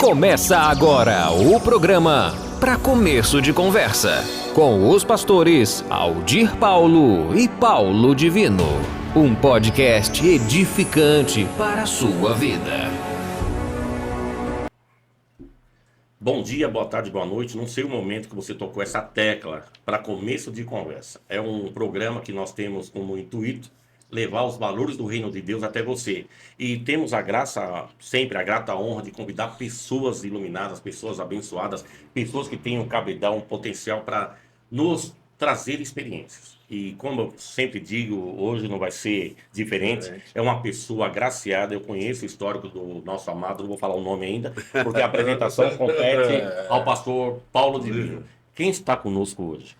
Começa agora o programa Para Começo de Conversa, com os pastores Aldir Paulo e Paulo Divino. Um podcast edificante para a sua vida. Bom dia, boa tarde, boa noite. Não sei o momento que você tocou essa tecla para começo de conversa. É um programa que nós temos como intuito levar os valores do reino de Deus até você. E temos a graça, sempre a grata honra de convidar pessoas iluminadas, pessoas abençoadas, pessoas que tenham cabedal, um potencial para nos trazer experiências. E como eu sempre digo, hoje não vai ser diferente. É uma pessoa agraciada. Eu conheço o histórico do nosso amado, não vou falar o nome ainda, porque a apresentação compete ao pastor Paulo Divino. Quem está conosco hoje?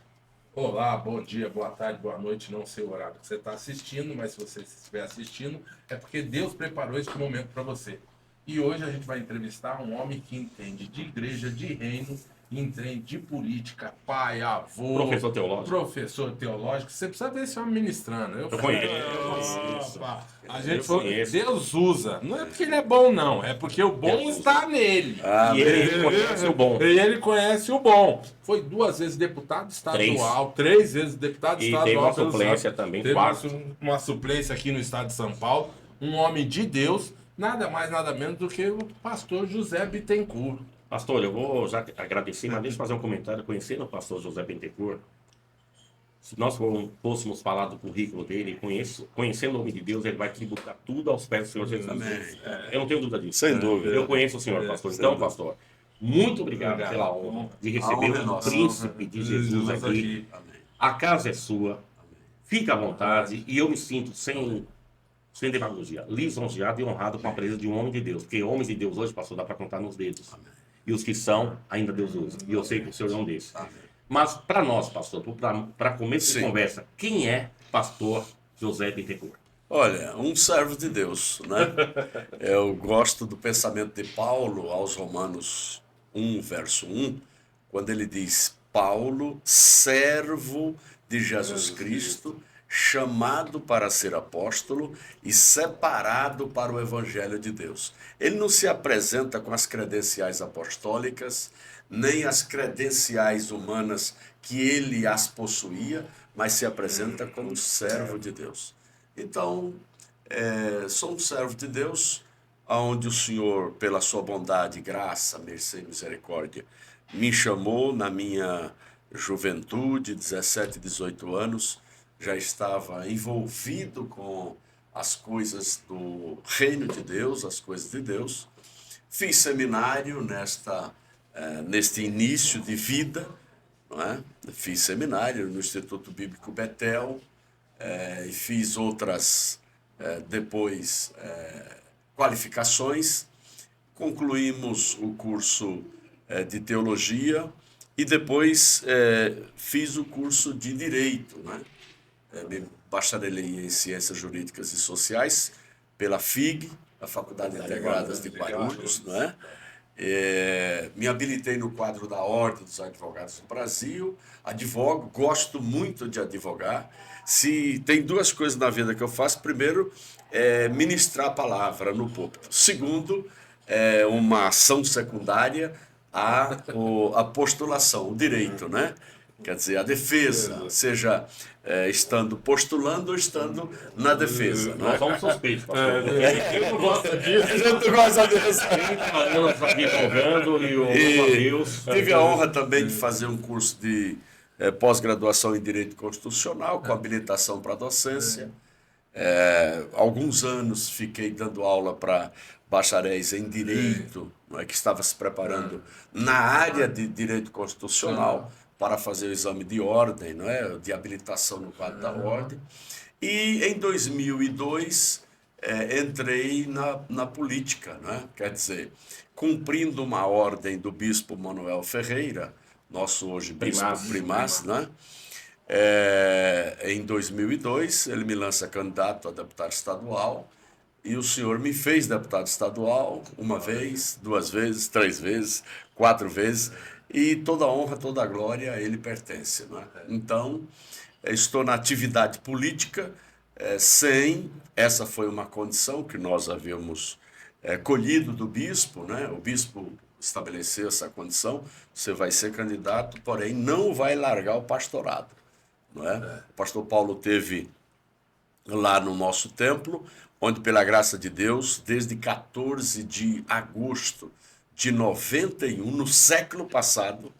Olá, bom dia, boa tarde, boa noite. Não sei o horário que você está assistindo, mas se você estiver assistindo, é porque Deus preparou esse momento para você. E hoje a gente vai entrevistar um homem que entende de igreja, de reino, entende de política, pai, avô, professor teológico. Você precisa ver esse homem ministrando. Eu conheço. A gente falou, Deus usa. Não é porque ele é bom, não. É porque o bom está nele. E ele conhece o bom. E ele conhece o bom. Foi 2 vezes deputado estadual, 3 vezes deputado estadual. E tem uma suplência também. Teve uma suplência aqui no estado de São Paulo. Um homem de Deus, nada mais, nada menos do que o pastor José Bittencourt. Pastor, eu vou já agradecer, mas deixa eu fazer um comentário. Conhecendo o pastor José Bittencourt, se nós fôssemos falar do currículo dele, conhecendo o homem de Deus, ele vai tributar tudo aos pés do Senhor Jesus. Eu não tenho dúvida disso. Sem dúvida. Eu conheço o senhor, pastor. Então, pastor, muito obrigado pela honra de receber o príncipe de Jesus aqui. A casa é sua. Fica à vontade. E eu me sinto sem demagogia, lisonjeado e honrado com a presença de um homem de Deus. Porque homens de Deus hoje, pastor, dá para contar nos dedos. Amém. E os que são, ainda Deus usa. E eu sei que o senhor é um desses. Amém. Mas para nós, pastor, para começo de conversa, quem é pastor José Bittencourt? Olha, um servo de Deus, né? Eu gosto do pensamento de Paulo aos Romanos 1, verso 1, quando ele diz: Paulo, servo de Jesus Cristo, chamado para ser apóstolo e separado para o evangelho de Deus. Ele não se apresenta com as credenciais apostólicas, nem as credenciais humanas que ele as possuía, mas se apresenta como servo de Deus. Então, sou um servo de Deus, onde o Senhor, pela sua bondade, graça, mercê e misericórdia, me chamou na minha juventude, 17, 18 anos, já estava envolvido com as coisas do reino de Deus, as coisas de Deus. Fiz seminário neste início de vida, não é? Fiz seminário no Instituto Bíblico Betel, e fiz outras, depois, qualificações. Concluímos o curso de teologia e depois fiz o curso de direito, né? Me bacharelei em Ciências Jurídicas e Sociais pela FIG, a Faculdade Integrada de Guarulhos, não é? Me habilitei no quadro da Ordem dos Advogados do Brasil, advogo, gosto muito de advogar. Se tem 2 coisas na vida que eu faço: primeiro, ministrar a palavra no púlpito; segundo, uma ação secundária, a postulação, o direito, né? Quer dizer, a defesa, seja estando postulando ou estando na defesa. Nós somos suspeitos, pastor. Eu não gosto disso. A gente não gosta disso. 30 anos aqui jogando e o Deus. Tive a honra também de fazer um curso de pós-graduação em Direito Constitucional, com habilitação para docência. Alguns anos fiquei dando aula para bacharéis em Direito, não é, que estava se preparando na área de Direito Constitucional, para fazer o exame de ordem, não é? De habilitação no quadro da ordem. E em 2002 entrei na política, não é? Quer dizer, cumprindo uma ordem do bispo Manuel Ferreira, nosso hoje bispo primaz, não é? Em 2002 ele me lança candidato a deputado estadual e o senhor me fez deputado estadual 1 vez, 2 vezes, 3 vezes, 4 vezes. E toda a honra, toda a glória a ele pertence, não é? Então, estou na atividade política essa foi uma condição que nós havíamos colhido do bispo, né? O bispo estabeleceu essa condição, você vai ser candidato, porém não vai largar o pastorado. Não é? O pastor Paulo teve lá no nosso templo, onde pela graça de Deus, desde 14 de agosto de 91, no século passado,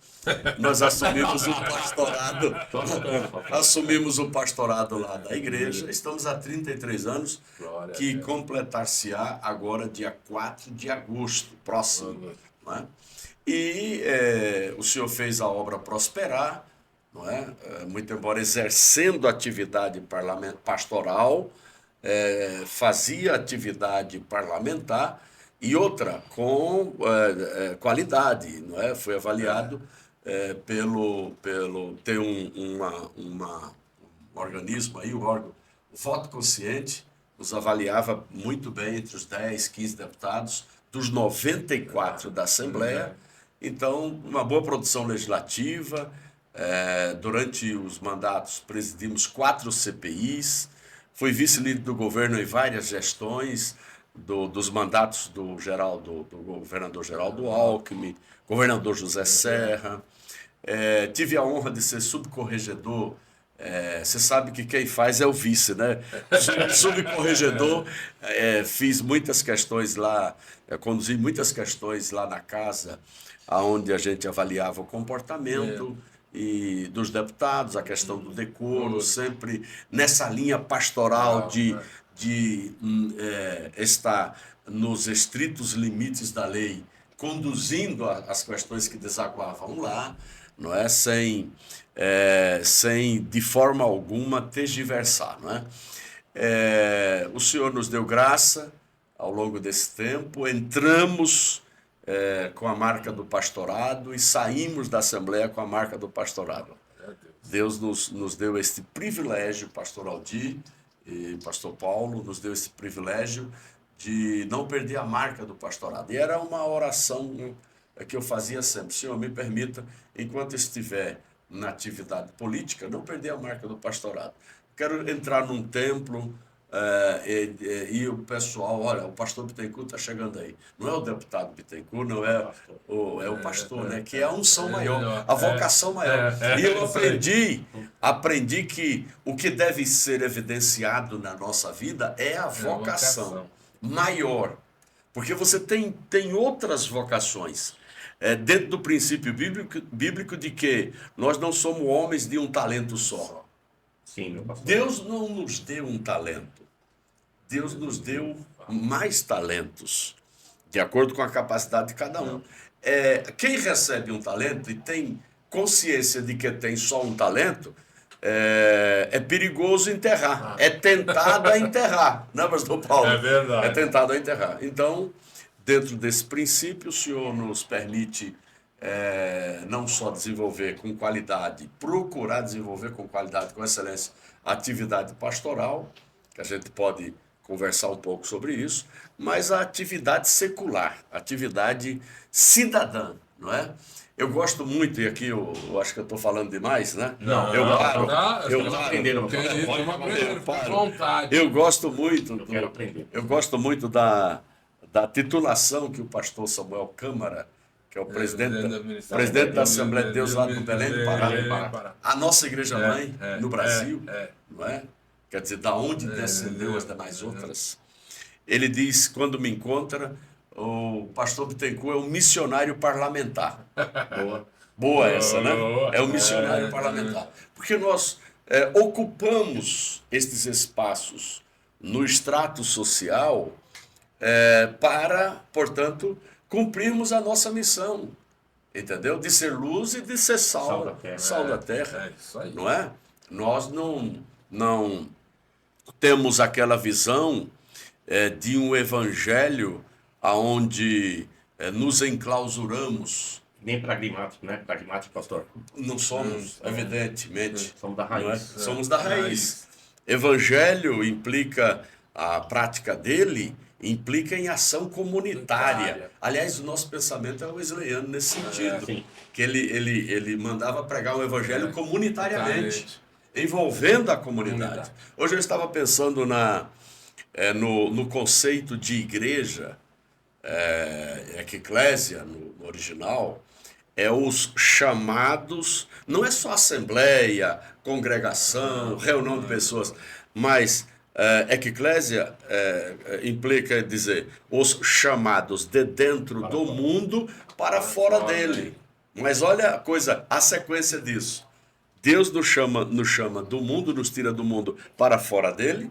nós assumimos o pastorado lá da igreja. Estamos há 33 anos, que completar-se-á agora dia 4 de agosto, próximo. Não é? E o Senhor fez a obra prosperar, não é? Muito embora exercendo atividade pastoral, fazia atividade parlamentar e outra com qualidade, não é? Foi avaliado ter um organismo aí, o órgão, o Voto Consciente, nos avaliava muito bem entre os 10, 15 deputados dos 94 da Assembleia. Então, uma boa produção legislativa. Durante os mandatos presidimos 4 CPIs, fui vice-líder do governo em várias gestões dos mandatos do governador Geraldo Alckmin, governador José Serra. Tive a honra de ser subcorregedor. Você sabe que quem faz é o vice, né? Subcorregedor, fiz muitas questões lá, conduzi muitas questões lá na casa, onde a gente avaliava o comportamento e dos deputados, a questão do decoro, sempre nessa linha pastoral de estar nos estritos limites da lei, conduzindo as questões que desaguavam lá, não é? Sem de forma alguma tergiversar, não é? O Senhor nos deu graça ao longo desse tempo, entramos com a marca do pastorado e saímos da Assembleia com a marca do pastorado. Deus nos deu este privilégio, pastor Aldir e pastor Paulo, nos deu esse privilégio de não perder a marca do pastorado. E era uma oração que eu fazia sempre: Senhor, me permita, enquanto estiver na atividade política, não perder a marca do pastorado. Quero entrar num templo e o pessoal, olha, o pastor Bittencourt está chegando aí. Não é o deputado Bittencourt, não é o pastor, né? Que é a unção maior, a vocação maior. E eu aprendi que o que deve ser evidenciado na nossa vida é a vocação maior. Porque você tem outras vocações. Dentro do princípio bíblico de que nós não somos homens de um talento só. Sim, meu pastor. Deus não nos deu um talento. Deus nos deu mais talentos, de acordo com a capacidade de cada um. Quem recebe um talento e tem consciência de que tem só um talento, é perigoso enterrar. É tentado a enterrar. Não é, pastor Paulo? É verdade. É tentado a enterrar. Então, dentro desse princípio, o Senhor nos permite não só desenvolver com qualidade, procurar desenvolver com qualidade, com excelência, a atividade pastoral, que a gente pode conversar um pouco sobre isso, mas a atividade secular, a atividade cidadã, não é? Eu gosto muito, e aqui eu acho que eu estou falando demais, né? Não, eu paro. Eu gosto muito da titulação que o pastor Samuel Câmara, que é o presidente da Assembleia de Deus lá do Belém do Pará, a nossa igreja-mãe no Brasil, não é? Quer dizer, da onde descendeu as demais outras. Ele diz, quando me encontra, o pastor Bittencourt é um missionário parlamentar. Boa essa, né? É um missionário parlamentar. Porque nós ocupamos estes espaços no extrato social para, portanto, cumprirmos a nossa missão, entendeu? De ser luz e de ser sal da terra, isso aí. não é? Nós não temos aquela visão de um evangelho aonde nos enclausuramos. Nem pragmático, né? Pragmático, pastor. Não somos, evidentemente. Somos da raiz. Somos da raiz. Evangelho implica, a prática dele implica em ação comunitária. Aliás, o nosso pensamento é wesleyano nesse sentido. Que ele mandava pregar o evangelho comunitariamente, envolvendo a comunidade. Hoje eu estava pensando no conceito de igreja, eclésia no original, é os chamados, não é só assembleia, congregação, reunião de pessoas, mas eclésia implica dizer os chamados de dentro do mundo para fora dele. Mas olha a coisa, a sequência disso. Deus nos chama do mundo, nos tira do mundo para fora dele.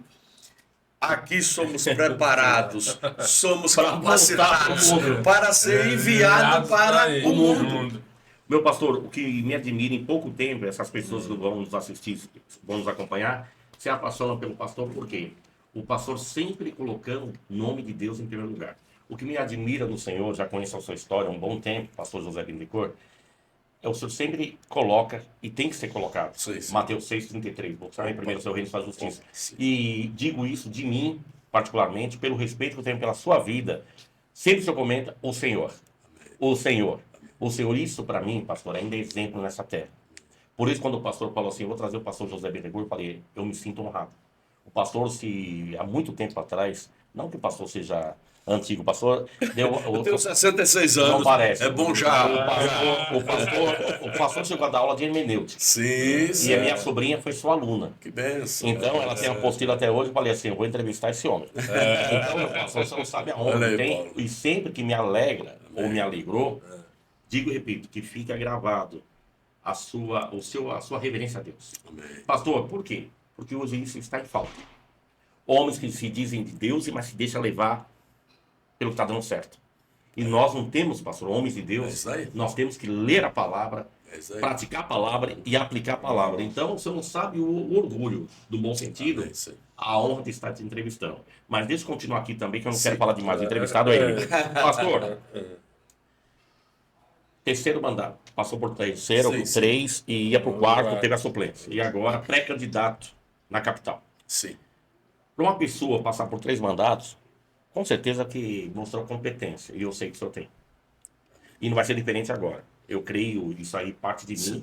Aqui somos preparados, somos capacitados para ser enviado para o mundo. Meu pastor, o que me admira em pouco tempo, essas pessoas que vão nos assistir, vão nos acompanhar, se apaixonam pelo pastor, por quê? O pastor sempre colocando o nome de Deus em primeiro lugar. O que me admira no Senhor, já conheço a sua história há um bom tempo, pastor José Bittencourt, o Senhor sempre coloca, e tem que ser colocado, Sim. Mateus 6,33, buscar em primeiro o seu reino e sua justiça. E digo isso de mim, particularmente, pelo respeito que eu tenho pela sua vida. Sempre o Senhor comenta, o Senhor. O Senhor. O Senhor, isso para mim, pastor, ainda é exemplo nessa terra. Por isso, quando o pastor falou assim, vou trazer o pastor José Bittencourt, eu falei, eu me sinto honrado. O pastor, há muito tempo atrás, não que o pastor seja antigo, o pastor deu... Eu tenho 66 anos, não parece. É bom já... O pastor chegou a dar aula de hermenêutica. Sim, E a minha sobrinha foi sua aluna. Que benção. Então, ela tem a apostila até hoje, eu falei assim, eu vou entrevistar esse homem. Então, meu pastor, você não sabe aonde Aí, tem, Paulo. e sempre que me alegra, ou me alegrou, digo e repito, que fica gravado a sua reverência a Deus. Amém. Pastor, por quê? Porque hoje isso está em falta. Homens que se dizem de Deus, mas se deixam levar pelo que está dando certo. E nós não temos, pastor, homens de Deus, nós temos que ler a palavra, praticar a palavra e aplicar a palavra. Então, você não sabe o orgulho, do bom sentido, a honra de estar te entrevistando. Mas deixa eu continuar aqui também, que eu não quero falar demais. O entrevistado é ele. Pastor, terceiro mandato. Passou por terceiro, três, e ia para o quarto, teve a suplência. E agora, pré-candidato na capital. Sim. Para uma pessoa passar por 3 mandatos, com certeza que mostrou competência. E eu sei que o senhor tem. E não vai ser diferente agora. Eu creio, isso aí parte de mim,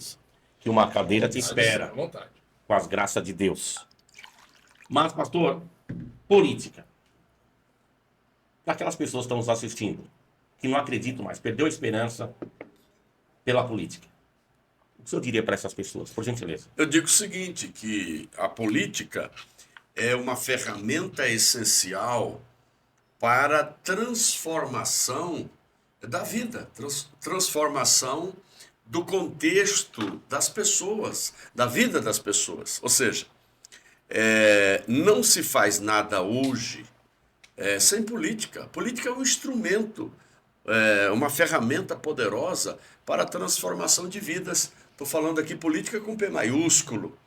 que uma cadeira te espera. Com as graças de Deus. Mas, pastor, política. Para aquelas pessoas que estão nos assistindo, que não acreditam mais, perdeu a esperança pela política. O que o senhor diria para essas pessoas, por gentileza? Eu digo o seguinte, que a política é uma ferramenta essencial para a transformação da vida, transformação do contexto das pessoas, da vida das pessoas. Ou seja, não se faz nada hoje sem política. A política é um instrumento, uma ferramenta poderosa para a transformação de vidas. Estou falando aqui política com P maiúsculo,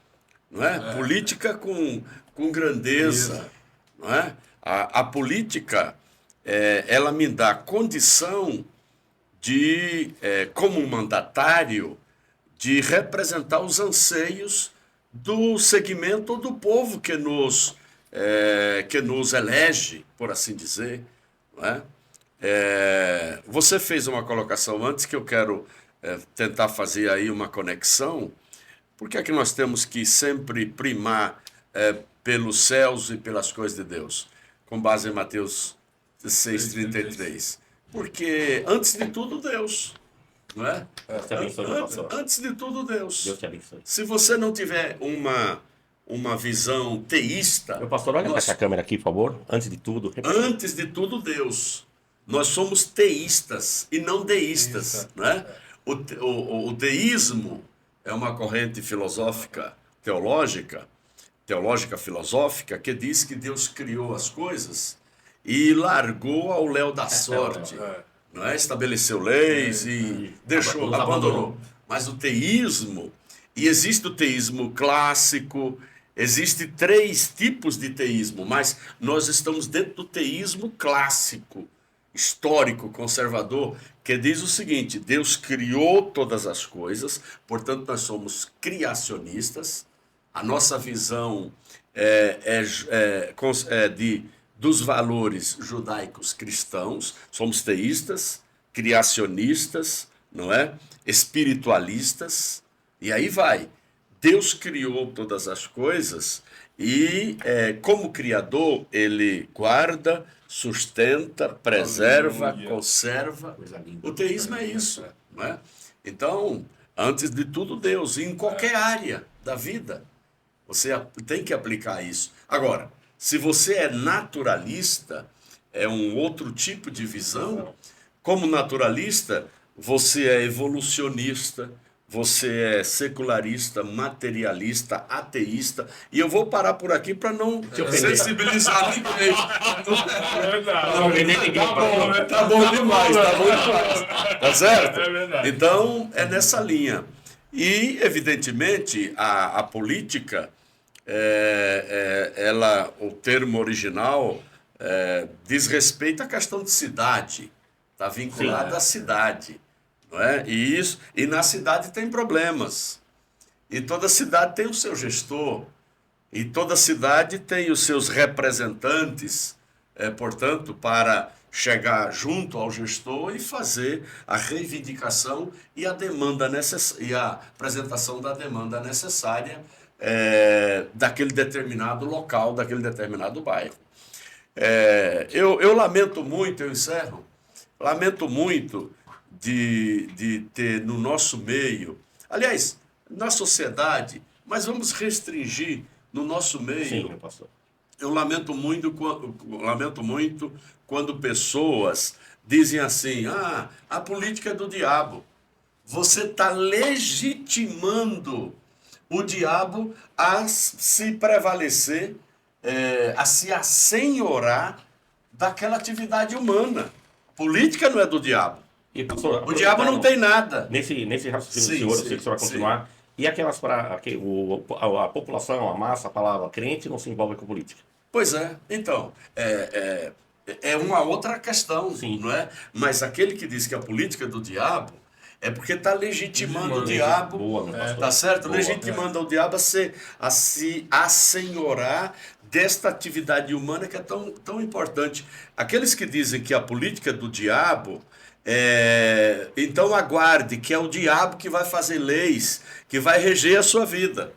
não é? Política com grandeza, não é? A política, ela me dá condição de, como um mandatário, de representar os anseios do segmento do povo que nos elege, por assim dizer. Não é? Você fez uma colocação antes que eu quero tentar fazer aí uma conexão. Por que é que nós temos que sempre primar pelos céus e pelas coisas de Deus? Com base em Mateus 6,33. Porque, antes de tudo, Deus. Não é? Antes de tudo, Deus. Deus te abençoe. Se você não tiver uma visão teísta... Meu pastor, olha para essa câmera aqui, por favor. Antes de tudo. Antes de tudo, Deus. Nós somos teístas e não deístas. Não é? O deísmo é uma corrente filosófica, teológica filosófica, que diz que Deus criou as coisas e largou ao léu da sorte. Não é? Estabeleceu leis e abandonou. Mas o teísmo, e existe o teísmo clássico, existe 3 tipos de teísmo, mas nós estamos dentro do teísmo clássico, histórico, conservador, que diz o seguinte: Deus criou todas as coisas, portanto nós somos criacionistas. A nossa visão dos valores judaicos cristãos, somos teístas, criacionistas, não é? Espiritualistas, e aí vai. Deus criou todas as coisas E, como criador, ele guarda, sustenta, preserva, Aleluia. conserva. Coisa linda. O teísmo é isso, não é? Então, antes de tudo, Deus, em qualquer área da vida, você tem que aplicar isso. Agora, se você é naturalista, é um outro tipo de visão. Como naturalista, você é evolucionista, você é secularista, materialista, ateísta. E eu vou parar por aqui para não sensibilizar ninguém. Não, Tá bom, né? Tá bom demais, tá bom demais. Tá certo? É verdade. Então, é nessa linha. E, evidentemente, a política, o termo original diz respeito à questão de cidade. Está vinculado à cidade. Não é? E na cidade tem problemas. E toda cidade tem o seu gestor. E toda cidade tem os seus representantes, portanto, para chegar junto ao gestor e fazer a reivindicação e a demanda e a apresentação da demanda necessária daquele determinado local, daquele determinado bairro. Eu lamento muito, eu encerro, lamento muito de ter no nosso meio, aliás, na sociedade, mas vamos restringir no nosso meio. Sim, meu pastor. Eu lamento muito quando pessoas dizem assim: a política é do diabo. Você está legitimando o diabo a se prevalecer, a se assenhorar daquela atividade humana. Política não é do diabo. E, pastor, O diabo não tem nada. Nesse raciocínio Sim, do senhor, eu sim, sei que o senhor vai continuar. E aquelas para a população, a massa, a palavra crente não se envolve com política. Pois é, então, é uma outra questão, Sim. não é? Mas aquele que diz que a política é do diabo é porque está legitimando o diabo, Boa, meu pastor. tá certo? Boa. Legitimando o diabo a se assenhorar desta atividade humana que é tão importante. Aqueles que dizem que a política é do diabo, então aguarde que é o diabo que vai fazer leis, que vai reger a sua vida.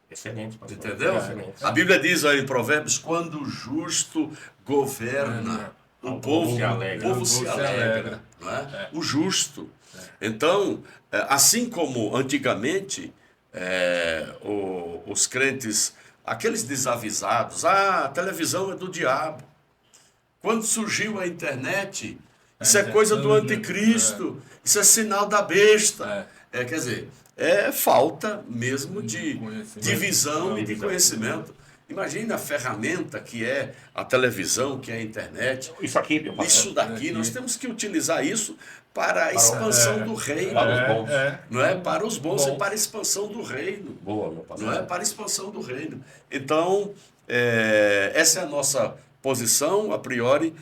Excelente, pastor. Entendeu? Excelente. A Bíblia diz aí em Provérbios: quando o justo governa, o povo se alegra. o povo se alegra. Não é? O justo. Então, assim como antigamente os crentes, aqueles desavisados, a televisão é do diabo. Quando surgiu a internet, isso é coisa do anticristo, isso é sinal da besta. Quer dizer, falta mesmo de visão e de conhecimento. Imagina a ferramenta que é a televisão, que é a internet. Isso aqui, meu pastor. Isso daqui, nós temos que utilizar isso para a expansão do reino. Para os bons. Não é para os bons, é para a expansão do reino. Boa, meu pastor. Não é para a expansão do reino. Então, essa é a nossa posição, a priori,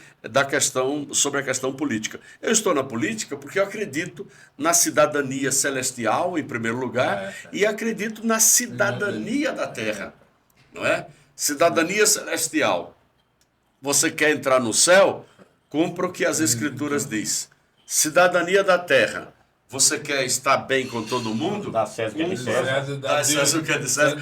sobre a questão política. Eu estou na política porque eu acredito na cidadania celestial, em primeiro lugar, e acredito na cidadania da terra. Não é? Cidadania celestial. Você quer entrar no céu? Cumpra o que as Escrituras diz. Cidadania da terra. Você quer estar bem com todo mundo? Dá César o que é de César. Dá César o que é de César.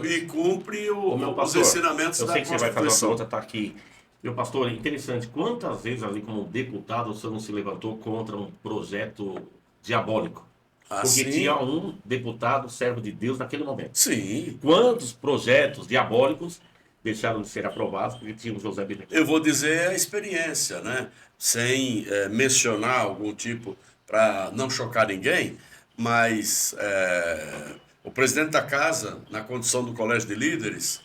E cumpre Meu os pastor, ensinamentos eu da sei que você vai fazer uma Constituição. pergunta, tá aqui. Meu pastor, é interessante. Quantas vezes ali como deputado o senhor não se levantou contra um projeto diabólico? Porque Assim? tinha um deputado servo de Deus naquele momento. Sim. Quantos projetos diabólicos deixaram de ser aprovados porque tinha o José Benedito? Eu vou dizer a experiência, né? Sem mencionar algum tipo, para não chocar ninguém, mas o presidente da casa, na condição do colégio de líderes,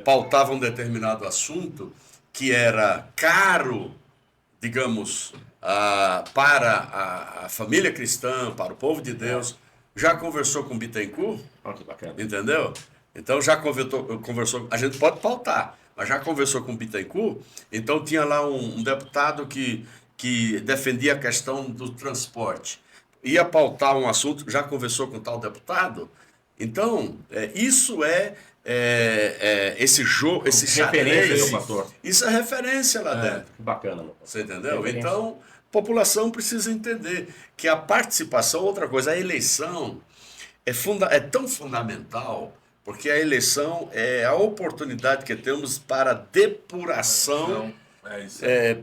pautava um determinado assunto que era caro, digamos, para a família cristã, para o povo de Deus. Já conversou com Bittencourt? Olha que bacana. Entendeu? Então já conversou, a gente pode pautar, mas já conversou com o Bittencourt. Então tinha lá um deputado que defendia a questão do transporte. Ia pautar um assunto, já conversou com tal deputado. Então, isso esse jogo, esse Referência, xadrez, meu pastor. isso é referência lá dentro. Que bacana, meu pastor. Você entendeu? Referência. Então, a população precisa entender que a participação, outra coisa, a eleição é tão fundamental Porque a eleição é a oportunidade que temos para depuração,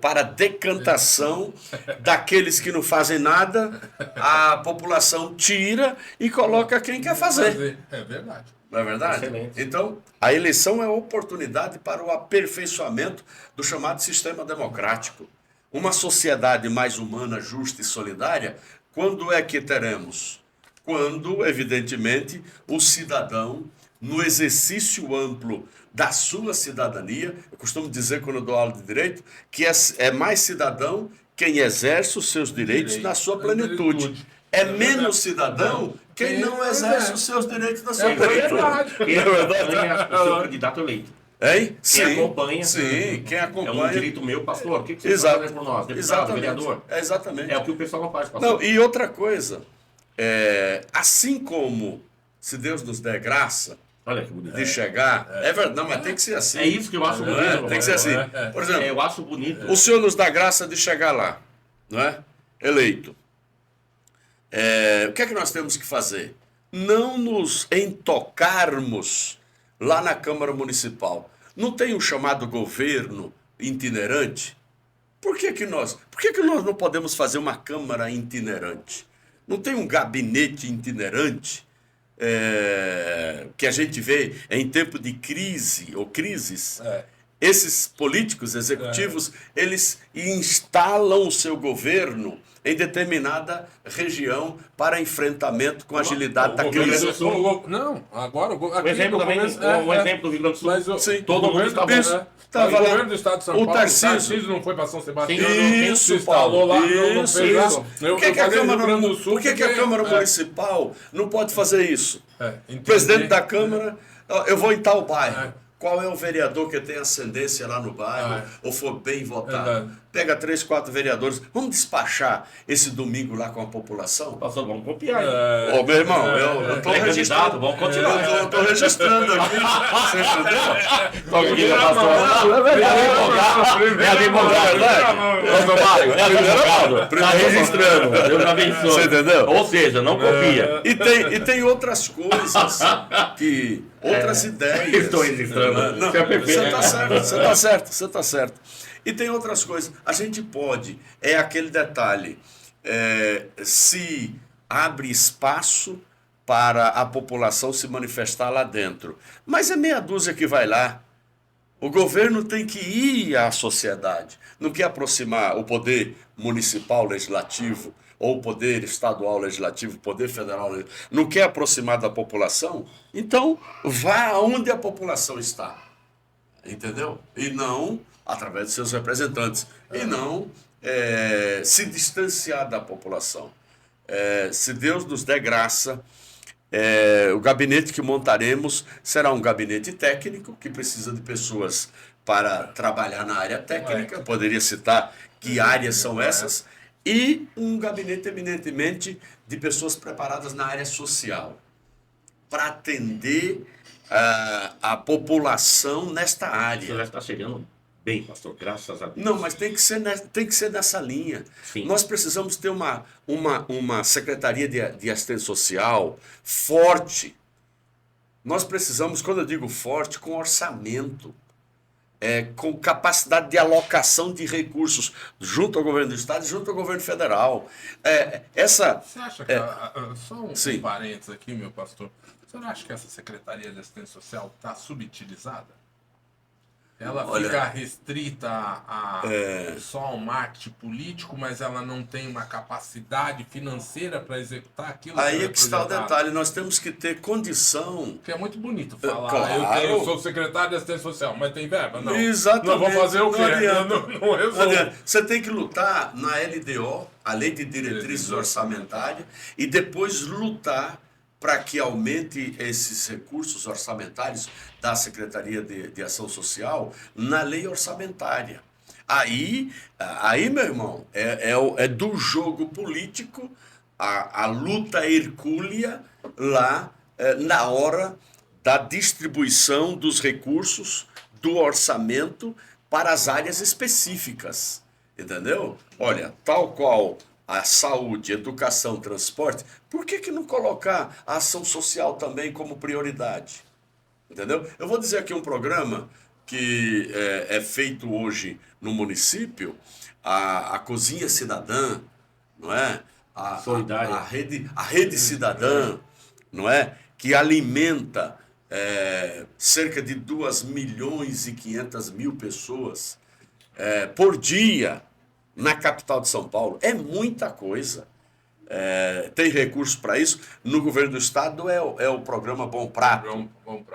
para decantação daqueles que não fazem nada, a população tira e coloca quem quer fazer. É verdade. Não é verdade? Excelente. Então, a eleição é a oportunidade para o aperfeiçoamento do chamado sistema democrático. Uma sociedade mais humana, justa e solidária, quando é que teremos? Quando, evidentemente, o cidadão, no exercício amplo da sua cidadania, eu costumo dizer quando eu dou aula de direito, que é mais cidadão quem exerce os seus direitos na sua plenitude. É menos cidadão quem não exerce os seus direitos na sua plenitude. Quem acompanha o seu candidato eleito. Hein? Quem acompanha. Sim, quem acompanha. É um direito meu, pastor. O que você está fazendo por nós? Deputado, Exatamente. vereador? Exatamente. É o que o pessoal não faz, pastor. Não, e outra coisa, assim como se Deus nos der graça Olha que bonito. de chegar, é verdade, não, mas tem que ser assim. É isso que eu acho bonito. É? Tem que ser assim. Por exemplo, Eu acho bonito. o Senhor nos dá graça de chegar lá, não é? Eleito. O que é que nós temos que fazer? Não nos entocarmos lá na Câmara Municipal. Não tem o chamado governo itinerante? Por que nós não podemos fazer uma Câmara itinerante? Não tem um gabinete itinerante? Que a gente vê em tempo de crise ou crises. Esses políticos executivos, eles instalam o seu governo em determinada região para enfrentamento com agilidade da crise. Não, agora O exemplo também, o exemplo do Rio Grande do Sul. Sim. Todo mundo está bom. O governo do estado de São Paulo, O Tarcísio não foi para São Sebastião, Isso, se instalou lá, não fez isso. lá. Por que a Câmara Municipal não pode fazer isso? O presidente da Câmara, eu vou em tal bairro. Qual é o vereador que tem ascendência lá no bairro ou for bem votado? Pega 3, 4 vereadores. Vamos despachar esse domingo lá com a população? Pastor, vamos copiar. Ô, meu irmão, eu estou registrando. Vamos continuar. Eu estou registrando aqui. Você entendeu? É advogado. Pastor Mário, é advogado. Está registrando. Deus abençoe. Você entendeu? Ou seja, não copia. E tem outras coisas, outras ideias. Estou registrando. Não, Isso é perfeito. Você está certo. E tem outras coisas. A gente pode, aquele detalhe, se abre espaço para a população se manifestar lá dentro. Mas é meia dúzia que vai lá. O governo tem que ir à sociedade. Não quer aproximar o poder municipal legislativo ou o poder estadual legislativo, poder federal legislativo, não quer aproximar da população, então vá aonde a população está. Entendeu? E não através de seus representantes. E não se distanciar da população. Se Deus nos der graça, o gabinete que montaremos será um gabinete técnico, que precisa de pessoas para trabalhar na área técnica. Poderia citar que áreas são essas. E um gabinete eminentemente de pessoas preparadas na área social, para atender a população nesta área. Você já está chegando bem, pastor, graças a Deus. Não, mas tem que ser nessa linha. Sim. Nós precisamos ter uma secretaria de assistência social forte. Nós precisamos, quando eu digo forte, com orçamento. Com capacidade de alocação de recursos junto ao governo do Estado e junto ao governo federal. Você acha que, só Sim. um parênteses aqui, meu pastor, você não acha que essa Secretaria de Assistência Social está subutilizada? Ela fica restrita a só ao marketing político, mas ela não tem uma capacidade financeira para executar aquilo. Aí é que está o detalhe, nós temos que ter condição. Porque é muito bonito falar, Claro. eu sou secretário de Assistência Social, mas tem verba? Não. Exatamente. Não vou fazer o quê? Não adianta. Não resolve. Você tem que lutar na LDO, a Lei de Diretrizes Orçamentárias, e depois lutar para que aumente esses recursos orçamentários da Secretaria de Ação Social na lei orçamentária. Aí meu irmão, é do jogo político a luta hercúlea lá na hora da distribuição dos recursos do orçamento para as áreas específicas. Entendeu? Olha, tal qual a saúde, educação, transporte, por que não colocar a ação social também como prioridade? Entendeu? Eu vou dizer aqui um programa que é feito hoje no município, a Cozinha Cidadã, não é? Solidária. A rede Cidadã, não é? Que alimenta cerca de 2.500.000 pessoas por dia na capital de São Paulo. É muita coisa. Tem recursos para isso. No governo do estado é o programa Bom Prato.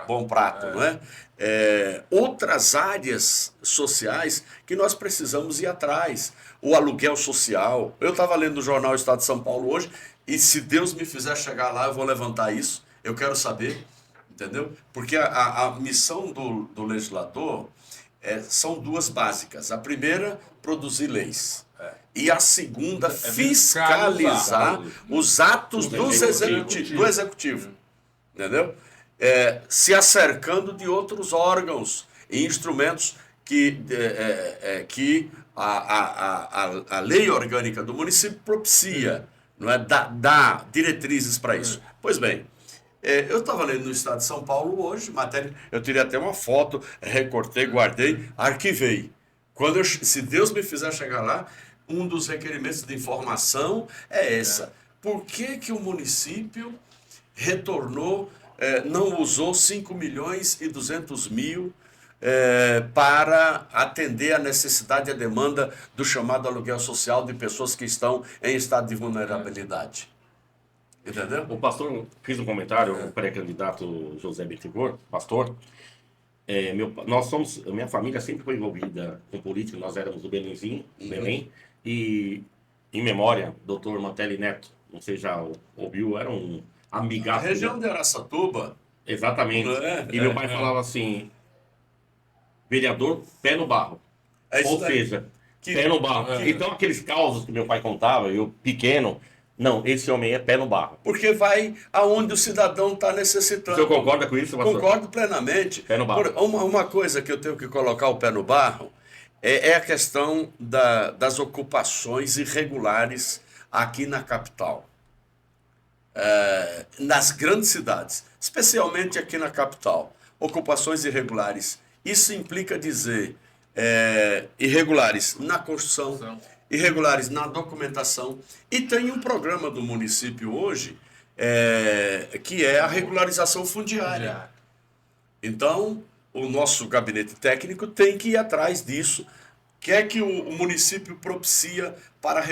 Bom Prato, não é? Outras áreas sociais que nós precisamos ir atrás. O aluguel social. Eu estava lendo o jornal Estado de São Paulo hoje, e se Deus me fizer chegar lá, eu vou levantar isso. Eu quero saber, entendeu? Porque a missão do legislador são duas básicas. A primeira, produzir leis. E a segunda, fiscalizar os atos do executivo. Entendeu? Se acercando de outros órgãos e instrumentos que a lei orgânica do município propicia, não é? Dá diretrizes para isso. Pois bem, eu estava lendo no Estado de São Paulo hoje, matéria, eu tirei até uma foto, recortei, guardei, arquivei. Se Deus me fizer chegar lá, um dos requerimentos de informação é essa. Por que o município retornou, não usou 5.200.000 para atender a necessidade e a demanda do chamado aluguel social de pessoas que estão em estado de vulnerabilidade? Entendeu? O pastor fez um comentário, o pré-candidato José Bittencourt, pastor. Minha família sempre foi envolvida com política, nós éramos do Belenzinho, Belém, e em memória, doutor Mantelli Neto, não sei se já ouviu, era um amigaço. A região de Araçatuba. Exatamente. E meu pai falava assim, vereador, pé no barro. Ou seja, pé no barro. Então aqueles causos que meu pai contava, eu pequeno, não, esse homem é pé no barro. Porque vai aonde o cidadão está necessitando. O senhor concorda com isso, pastor? Concordo plenamente. Pé no barro. Uma coisa que eu tenho que colocar o pé no barro é a questão das ocupações irregulares aqui na capital. Nas grandes cidades, especialmente aqui na capital. Ocupações irregulares. Isso implica dizer irregulares na construção, irregulares na documentação. E tem um programa do município hoje que é a regularização fundiária. Então, o nosso gabinete técnico tem que ir atrás disso. O que é que o município propicia para a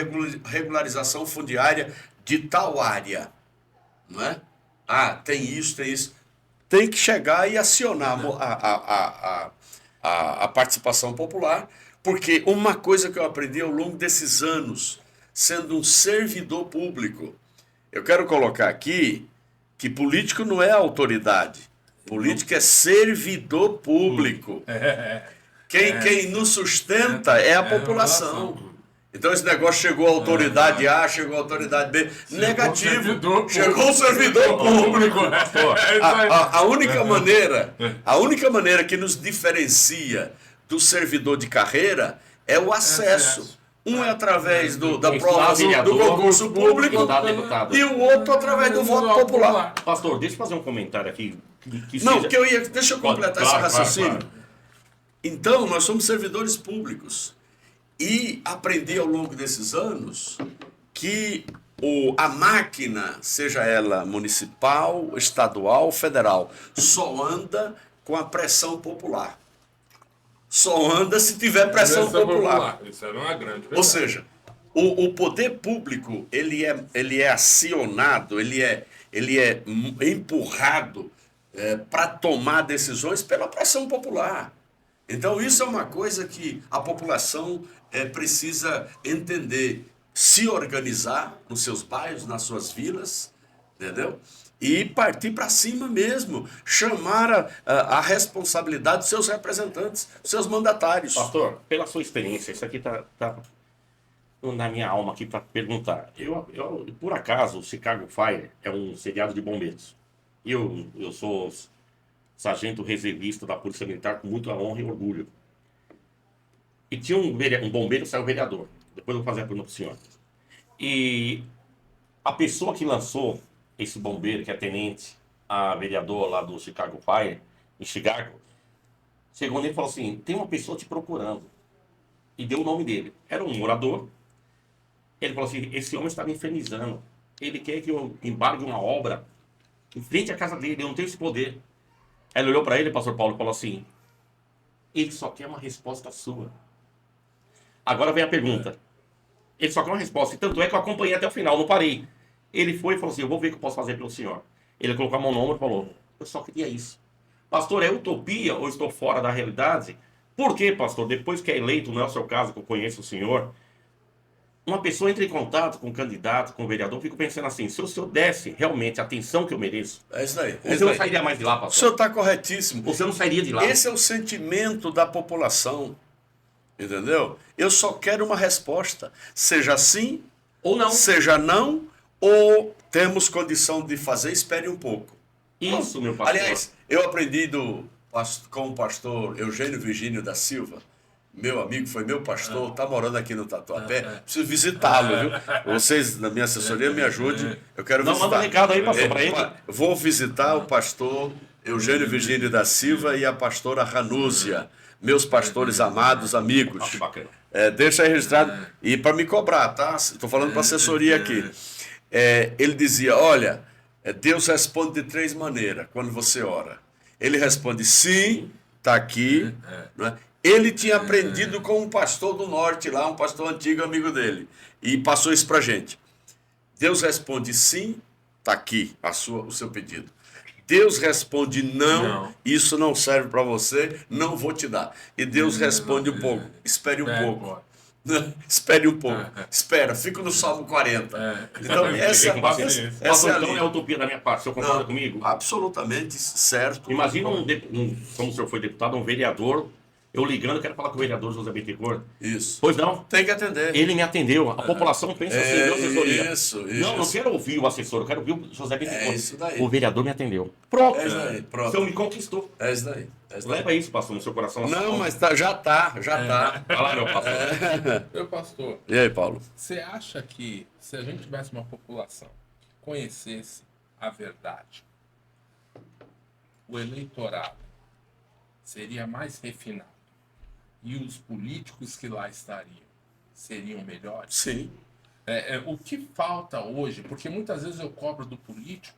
regularização fundiária de tal área? Não é? Tem isso, tem isso. Tem que chegar e acionar a participação popular, porque uma coisa que eu aprendi ao longo desses anos, sendo um servidor público, eu quero colocar aqui que político não é autoridade. Político é servidor público. Quem nos sustenta é a população. Então esse negócio chegou a autoridade A, chegou a autoridade B. Negativo. Chegou o servidor público. A única maneira que nos diferencia do servidor de carreira é o acesso. Um é através da prova do concurso público e o outro através do voto popular. Pastor, deixa eu fazer um comentário aqui. Deixa eu completar esse raciocínio. Claro. Então, nós somos servidores públicos. E aprendi ao longo desses anos que a máquina, seja ela municipal, estadual, federal, só anda com a pressão popular. Só anda se tiver pressão popular. Isso era uma grande verdade. Ou seja, o poder público ele é acionado, ele é empurrado para tomar decisões pela pressão popular. Então isso é uma coisa que a população precisa entender, se organizar nos seus bairros, nas suas vilas, entendeu? E partir para cima mesmo, chamar a responsabilidade dos seus representantes, dos seus mandatários. Pastor, pela sua experiência, isso aqui tá na minha alma aqui para perguntar. Eu, por acaso, o Chicago Fire é um seriado de bombeiros. Eu sou sargento reservista da Polícia Militar com muita honra e orgulho. E tinha um bombeiro que saiu vereador. Depois eu vou fazer a pergunta para o senhor. E a pessoa que lançou esse bombeiro, que é tenente, a vereador lá do Chicago Fire, em Chicago. Chegou nele e falou assim, tem uma pessoa te procurando. E deu o nome dele. Era um morador. Ele falou assim, esse homem está me infernizando. Ele quer que eu embargue uma obra em frente à casa dele, eu não tenho esse poder. Aí ele olhou para ele, pastor Paulo, e falou assim, ele só quer uma resposta sua. Agora vem a pergunta. Ele só quer uma resposta. E tanto é que eu acompanhei até o final, não parei. Ele foi e falou assim, eu vou ver o que eu posso fazer pelo senhor. Ele colocou a mão no ombro e falou, eu só queria isso. Pastor, é utopia ou estou fora da realidade? Por quê, pastor? Depois que é eleito, não é o seu caso, que eu conheço o senhor, uma pessoa entra em contato com o candidato, com o vereador, eu fico pensando assim, se o senhor desse realmente a atenção que eu mereço, É isso aí. você não sairia mais de lá, O pastor? senhor está corretíssimo. Você não sairia de lá. Esse é o sentimento da população. Entendeu? Eu só quero uma resposta. Seja sim, Ou não. seja não, ou temos condição de fazer, espere um pouco. Isso, meu pastor. Aliás, eu aprendi com o pastor Eugênio Virgínio da Silva, meu amigo, foi meu pastor, está morando aqui no Tatuapé, preciso visitá-lo, viu? Vocês, na minha assessoria, me ajudem, eu quero Não, visitar. manda um recado aí, pastor, pra ele. Vou visitar o pastor Eugênio Virgínio da Silva e a pastora Ranúzia, meus pastores amados, amigos. Ah, que bacana. Deixa aí registrado. E para me cobrar, tá? Estou falando para assessoria aqui. Ele dizia, olha, Deus responde de 3 maneiras quando você ora. Ele responde sim, está aqui. Né? Ele tinha aprendido com um pastor do norte lá, um pastor antigo, amigo dele. E passou isso para gente. Deus responde sim, está aqui o seu pedido. Deus responde não, isso não serve para você, não vou te dar. E Deus responde um pouco, espere um pouco. Espere um pouco, espera, fica no Salmo 40. Então, essa Pastor, é a então linha. é utopia da minha parte, o senhor concorda comigo? Absolutamente certo. Imagina como o senhor foi deputado, um vereador, eu ligando, eu quero falar com o vereador José Bittencourt. Isso. Pois não? Tem que atender. Ele me atendeu. A população pensa assim, deu assessoria. Isso. Não quero ouvir o assessor, eu quero ouvir o José Bittencourt. Isso daí. O vereador me atendeu. Pronto. É isso daí, pronto. O senhor me conquistou. É isso daí. Leva isso, pastor, no seu coração. Não, mas já tá. Vai lá, meu pastor. Meu pastor, E aí, Paulo? você acha que se a gente tivesse uma população que conhecesse a verdade, o eleitorado seria mais refinado e os políticos que lá estariam seriam melhores? Sim. O que falta hoje, porque muitas vezes eu cobro do político,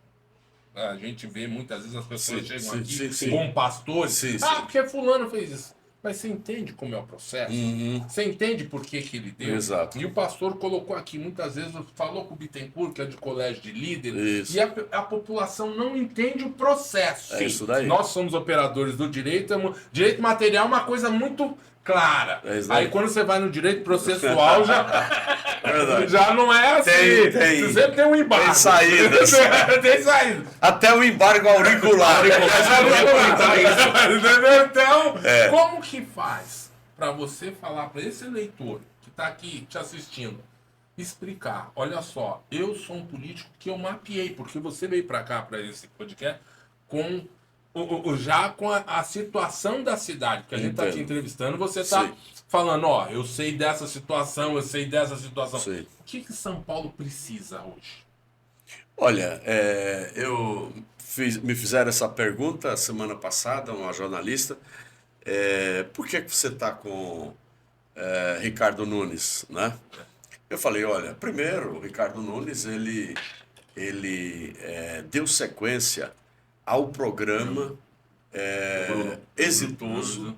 a gente vê muitas vezes as pessoas chegam aqui com pastores, porque fulano fez isso. Mas você entende como é o processo? Você entende por que ele deu? Exato. E o pastor colocou aqui, muitas vezes, falou com o Bittencourt, que é de colégio de líderes, Isso. e a população não entende o processo. É isso daí. Nós somos operadores do direito, direito material é uma coisa muito clara. É isso daí. Aí quando você vai no direito processual, Verdade. já não é assim. Tem. Você sempre tem um embargo. Tem saídas. Tem saída. Até o embargo auricular. Entendeu? Então, como que faz para você falar para esse eleitor que está aqui te assistindo, explicar, olha só, eu sou um político que eu mapeei, porque você veio para cá, para esse podcast, com já com a situação da cidade, que a gente está aqui entrevistando, você está falando, ó, eu sei dessa situação, eu sei dessa situação. Sim. O que São Paulo precisa hoje? Olha, me fizeram essa pergunta semana passada, uma jornalista, por que você está com Ricardo Nunes, né? Eu falei, olha, primeiro, o Ricardo Nunes, ele deu sequência ao programa exitoso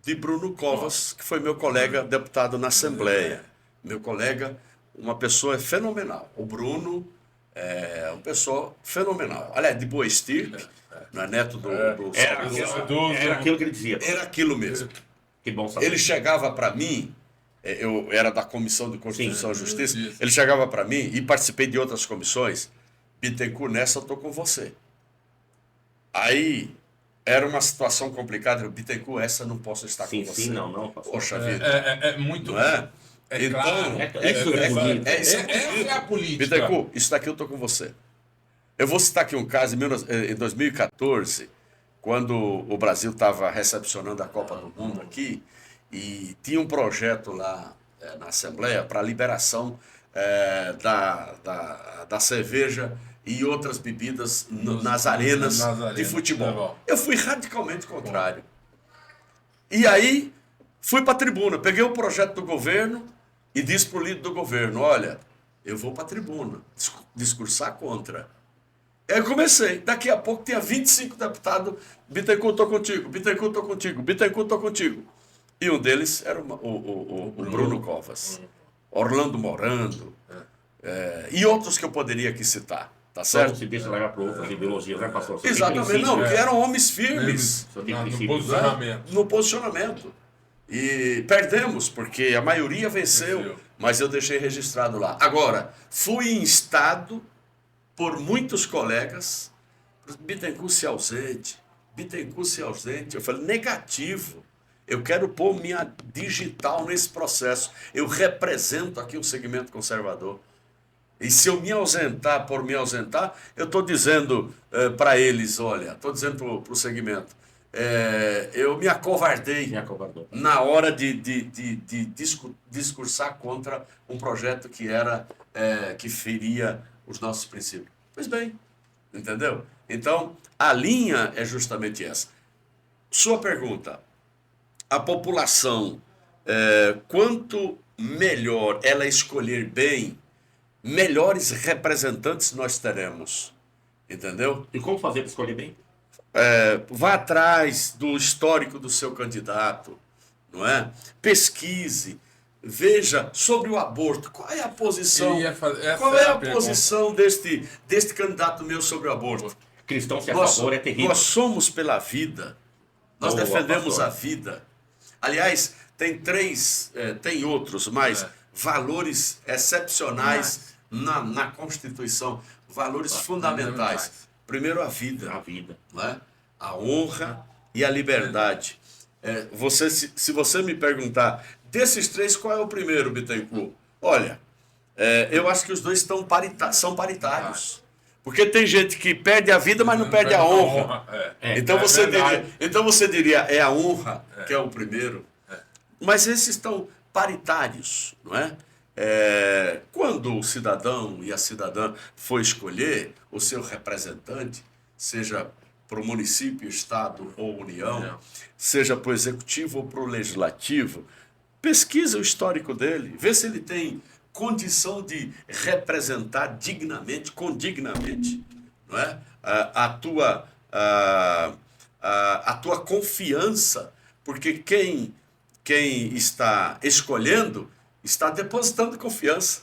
de Bruno Covas, que foi meu colega deputado na Assembleia. Meu colega, uma pessoa fenomenal. O Bruno é uma pessoa fenomenal. Aliás, de boa estirpe, não é neto do Era aquilo que ele dizia. Era aquilo mesmo. Que bom saber. Ele chegava para mim, eu era da Comissão de Constituição e Justiça, Isso. ele chegava para mim e participei de outras comissões. Bittencourt, nessa eu estou com você. Aí era uma situação complicada. Bittencourt, essa eu não posso estar com você. Sim, não. Pastor. Poxa vida. É muito. Não é? Então, Isso essa é a política. Bittencourt, isso daqui eu estou com você. Eu vou citar aqui um caso em 2014, quando o Brasil estava recepcionando a Copa do Mundo aqui, e tinha um projeto lá na Assembleia para a liberação da cerveja e outras bebidas nas arenas de futebol. Eu fui radicalmente contrário. E aí fui para a tribuna, peguei o projeto do governo e disse para o líder do governo, olha, eu vou para a tribuna discursar contra. Aí eu comecei, daqui a pouco tinha 25 deputados, Bittencourt, estou contigo, Bittencourt, estou contigo, Bittencourt, estou contigo. E um deles era o Bruno Covas, Orlando Morando, e outros que eu poderia aqui citar. Tá certo? Não se deixa levar para outras ideologias, né, pastor? Você Exatamente, não, que eram homens firmes No posicionamento. E perdemos, porque a maioria venceu, mas eu deixei registrado lá. Agora, fui instado por muitos colegas, Bittencourt se ausente, Bittencourt se ausente. Eu falei, negativo. Eu quero pôr minha digital nesse processo. Eu represento aqui o segmento conservador. E se eu me ausentar por me ausentar, eu estou dizendo para eles, olha, estou dizendo para o segmento, eu me acovardei na hora de discursar contra um projeto que feria os nossos princípios. Pois bem, entendeu? Então, a linha é justamente essa. Sua pergunta, a população, quanto melhor ela escolher bem, melhores representantes nós teremos, entendeu? E como fazer para escolher bem? Vá atrás do histórico do seu candidato, não é? Pesquise, veja sobre o aborto, qual é a posição, posição deste candidato meu sobre o aborto? Cristão se a favor é terrível. Nós somos pela vida, nós defendemos a vida. Aliás, tem outros, mas valores excepcionais na Constituição, valores fundamentais. Primeiro, a vida. Né? A honra e a liberdade. Se você me perguntar, desses três, qual é o primeiro, Bittencourt? Olha, eu acho que os dois são paritários. Porque tem gente que perde a vida, mas não perde a honra. Então você diria, é a honra que é o primeiro. Mas esses estão paritários, não é? Quando o cidadão e a cidadã for escolher o seu representante, seja para o município, estado ou união, seja para o executivo ou para o legislativo, pesquisa o histórico dele, vê se ele tem condição de representar dignamente, condignamente, não é? a tua confiança, porque quem está escolhendo está depositando confiança,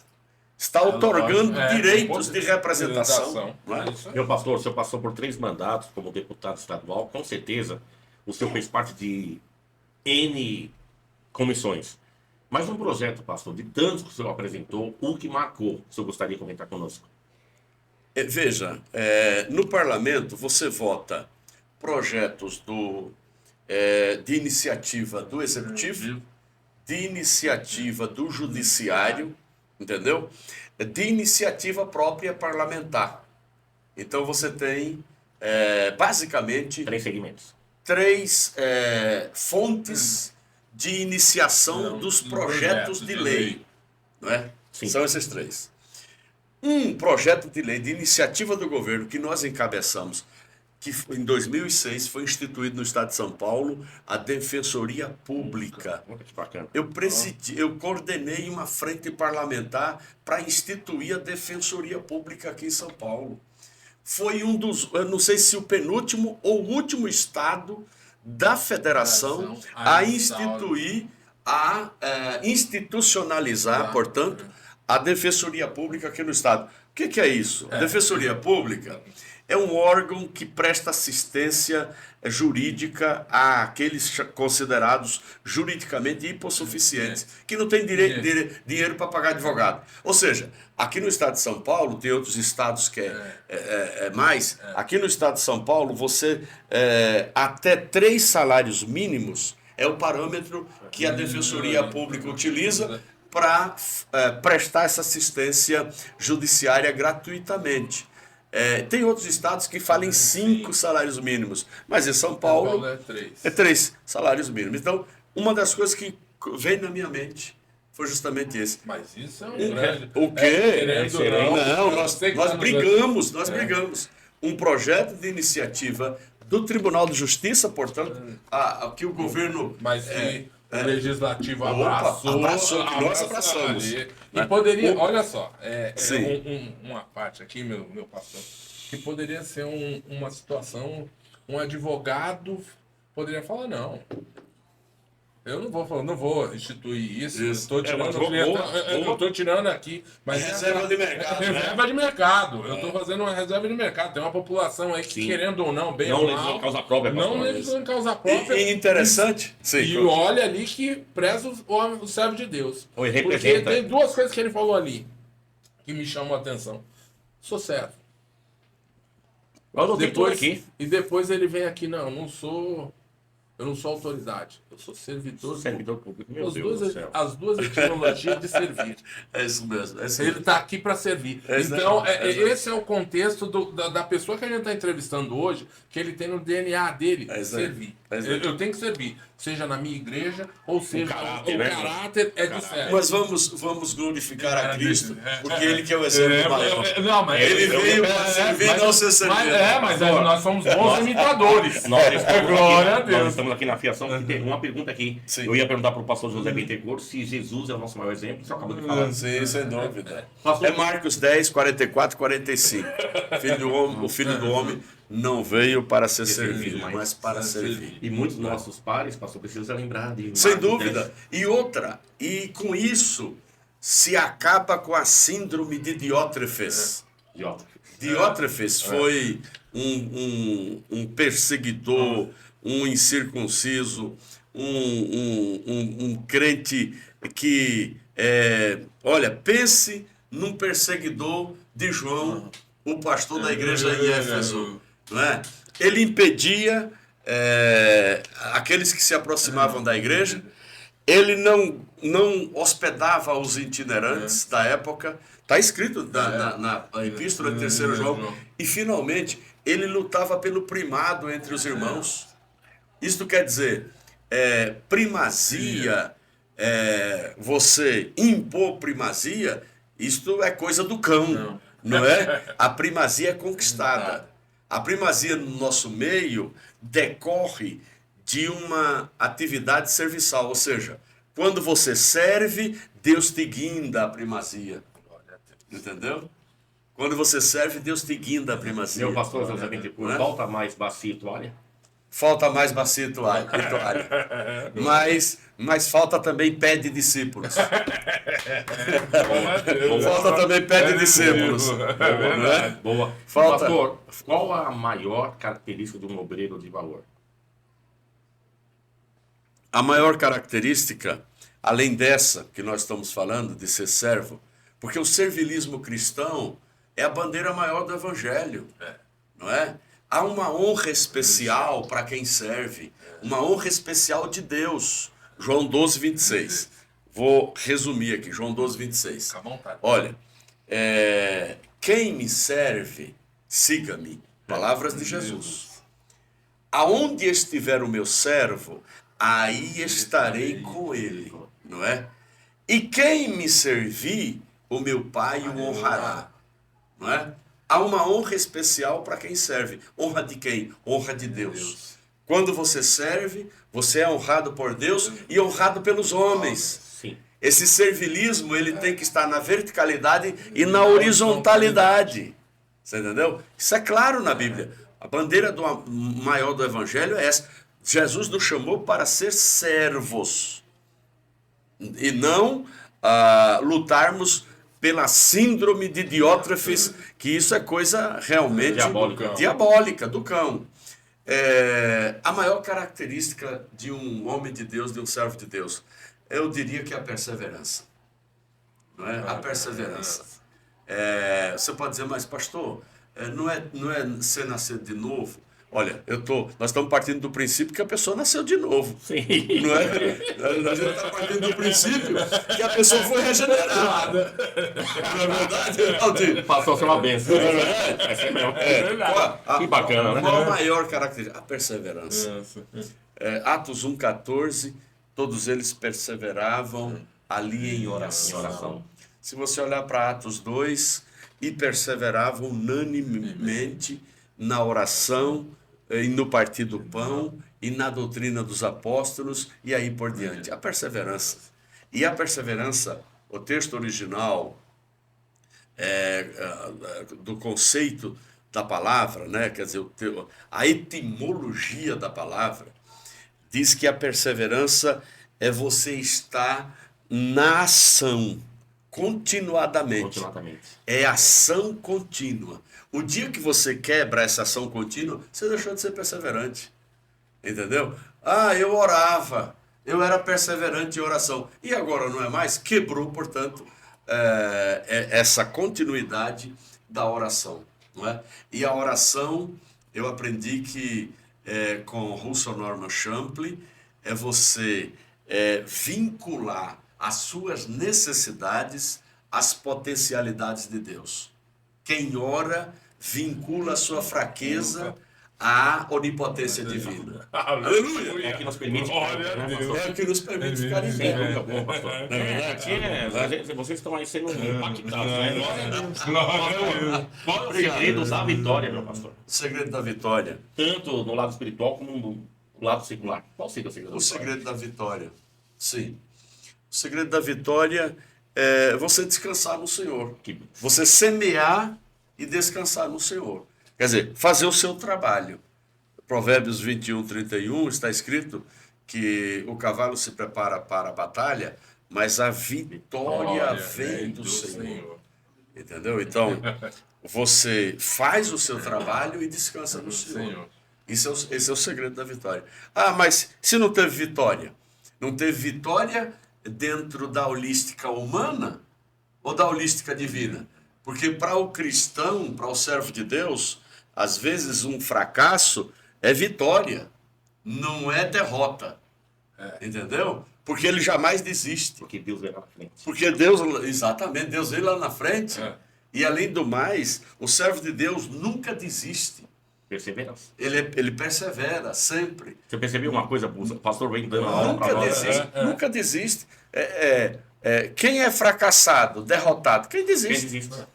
está otorgando direitos de representação. Não é? Meu pastor, o senhor passou por 3 mandatos como deputado estadual, com certeza o senhor fez parte de N comissões. Mas um projeto, pastor, de tantos que o senhor apresentou, o que marcou, o senhor gostaria de comentar conosco? Veja, no parlamento você vota projetos de iniciativa do executivo, de iniciativa do judiciário, entendeu? De iniciativa própria parlamentar. Então você tem, basicamente, 3 segmentos. 3 fontes de iniciação dos projetos de lei. Não é? Sim. São esses 3. Um projeto de lei de iniciativa do governo que nós encabeçamos, que em 2006 foi instituído no estado de São Paulo a Defensoria Pública. Eu coordenei uma frente parlamentar para instituir a Defensoria Pública aqui em São Paulo. Foi um dos, eu não sei se o penúltimo ou o último estado da federação a instituir, a institucionalizar, portanto, a Defensoria Pública aqui no estado. O que é isso? A Defensoria Pública é um órgão que presta assistência jurídica àqueles considerados juridicamente hipossuficientes, que não têm dinheiro para pagar advogado. Ou seja, aqui no estado de São Paulo, tem outros estados que mais, aqui no estado de São Paulo, você até 3 salários mínimos é o parâmetro que a Defensoria Pública utiliza para prestar essa assistência judiciária gratuitamente. Tem outros estados que falam em 5 salários mínimos, mas em São Paulo é 3 salários mínimos. Então, uma das coisas que vem na minha mente foi justamente esse. Mas isso é um grande... O quê? Não, nós brigamos. brigamos. Um projeto de iniciativa do Tribunal de Justiça, portanto, que o governo... Mas o Legislativo abraçou, nós abraçamos. E poderia, olha só, Sim. uma parte aqui, meu pastor, que poderia ser uma situação, um advogado poderia falar, não, eu não vou instituir isso. Eu estou tirando aqui, mas reserva de mercado. Reserva de mercado. Eu estou fazendo uma reserva de mercado. Tem uma população aí que, querendo ou não, bem não ou legislando mal, causa própria. não legislando causa própria. E interessante. Sim, E olha ali que preza o servo de Deus. Oi, Porque representa. tem duas coisas que ele falou ali que me chamam a atenção. Sou servo. Eu não tenho tudo aqui. E depois ele vem aqui, não, eu não sou autoridade, eu sou servidor. Servidor público, meu Deus do céu. As duas etimologias de servir. É isso mesmo. Ele está aqui para servir. Então, esse é o contexto da pessoa que a gente está entrevistando hoje, que ele tem no DNA dele, servir. Eu tenho que servir, seja na minha igreja, ou seja, o caráter é de servo. Mas vamos glorificar a Cristo, porque Ele que é o exemplo maior. Não, mas Ele veio para servir e não ser servido. Mas nós somos bons imitadores. Glória a Deus. Nós estamos aqui na fiação, que tem uma pergunta aqui. Sim. Eu ia perguntar para o pastor José Bittencourt se Jesus é o nosso maior exemplo, você acabou de falar. Sim, sem dúvida. Pastor, É Marcos 10, 44, 45. O Filho do Homem não veio para ser servido, mas para servir. E muitos dos nossos pares, pastor, precisam lembrar de... Sem dúvida. E com isso se acaba com a síndrome de Diótrefes. Diótrefes foi um perseguidor, um incircunciso, um crente que, olha, pense num perseguidor de João, o pastor da igreja em Éfeso. Não é? Ele impedia aqueles que se aproximavam da igreja, ele não hospedava os itinerantes da época, está escrito na epístola de 3 João, e finalmente ele lutava pelo primado entre os irmãos. Isto quer dizer, primazia, você impor primazia, isto é coisa do cão, não é? A primazia é conquistada. A primazia no nosso meio decorre de uma atividade serviçal, ou seja, quando você serve, Deus te guinda a primazia. Entendeu? Quando você serve, Deus te guinda a primazia. Meu pastor José Bittencourt, falta mais bacia e toalha? Falta mais bacia e toalha. Mas falta também pé de discípulos. Falta também pé de discípulos. Boa. Falta... Pastor, qual a maior característica de um obreiro de valor? A maior característica, além dessa que nós estamos falando, de ser servo, porque o servilismo cristão é a bandeira maior do evangelho, não é? Há uma honra especial para quem serve, uma honra especial de Deus. João 12, 26. Vou resumir aqui, João 12, 26. Olha, quem me serve, siga-me. Palavras de Jesus. Aonde estiver o meu servo, aí estarei com ele, não é? E quem me servir, o meu Pai o honrará, não é? Há uma honra especial para quem serve. Honra de quem? Honra de Deus. Quando você serve, você é honrado por Deus e honrado pelos homens. Sim. Esse servilismo, ele tem que estar na verticalidade e na horizontalidade. Você entendeu? Isso é claro na Bíblia. A bandeira maior do Evangelho é essa. Jesus nos chamou para ser servos. E não lutarmos pela síndrome de Diótrefes, que isso é coisa realmente diabólica do cão. A maior característica de um homem de Deus, de um servo de Deus, eu diria que é a perseverança. Não é? A perseverança. Você pode dizer, mas pastor, não é ser nascido de novo? Olha, nós estamos partindo do princípio que a pessoa nasceu de novo. Sim. Não é? A gente está partindo do princípio que a pessoa foi regenerada. Não é verdade, Aldir? Passou a ser uma bênção. Que bacana, né? Qual a maior característica? A perseverança. Atos 1,14, todos eles perseveravam ali em oração. Em oração. Se você olhar para Atos 2, e perseveravam unanimemente na oração, e no partir do pão, e na doutrina dos apóstolos, e aí por diante. A perseverança. E a perseverança, o texto original do conceito da palavra, né? Quer dizer, a etimologia da palavra, diz que a perseverança é você estar na ação, continuadamente. É ação contínua. O dia que você quebra essa ação contínua, você deixou de ser perseverante. Entendeu? Ah, eu orava, eu era perseverante em oração. E agora não é mais? Quebrou, portanto, essa continuidade da oração. Não é? E a oração, eu aprendi que com Russell Norman Champlin, é você vincular as suas necessidades às potencialidades de Deus. Quem ora vincula a sua fraqueza à onipotência divina. Aleluia! É que nos permite. É o que nos permite ficar em pé. Nunca bom, pastor. Vocês estão aí sendo impactados, né? Qual é o segredo da vitória, meu pastor? O segredo da vitória. Tanto no lado espiritual como no lado secular. Qual seria o segredo da vitória? O segredo da vitória. Sim. O segredo da vitória é você descansar no Senhor. Você semear e descansar no Senhor. Quer dizer, fazer o seu trabalho. Provérbios 21, 31 está escrito que o cavalo se prepara para a batalha, mas a vitória vem do Senhor. Entendeu? Então, você faz o seu trabalho e descansa no Senhor. Esse é o segredo da vitória. Ah, mas se não teve vitória? Não teve vitória dentro da holística humana ou da holística divina? Porque para o cristão, para o servo de Deus, às vezes um fracasso é vitória, não é derrota. Entendeu? Porque ele jamais desiste. Porque Deus vem lá na frente. Porque Deus, exatamente, Deus vem lá na frente. E além do mais, o servo de Deus nunca desiste. Perseverança. Ele persevera sempre. Você percebeu uma coisa, o pastor vem dando Nunca desiste. Nunca desiste. Quem é fracassado, derrotado? Quem desiste? Quem desiste?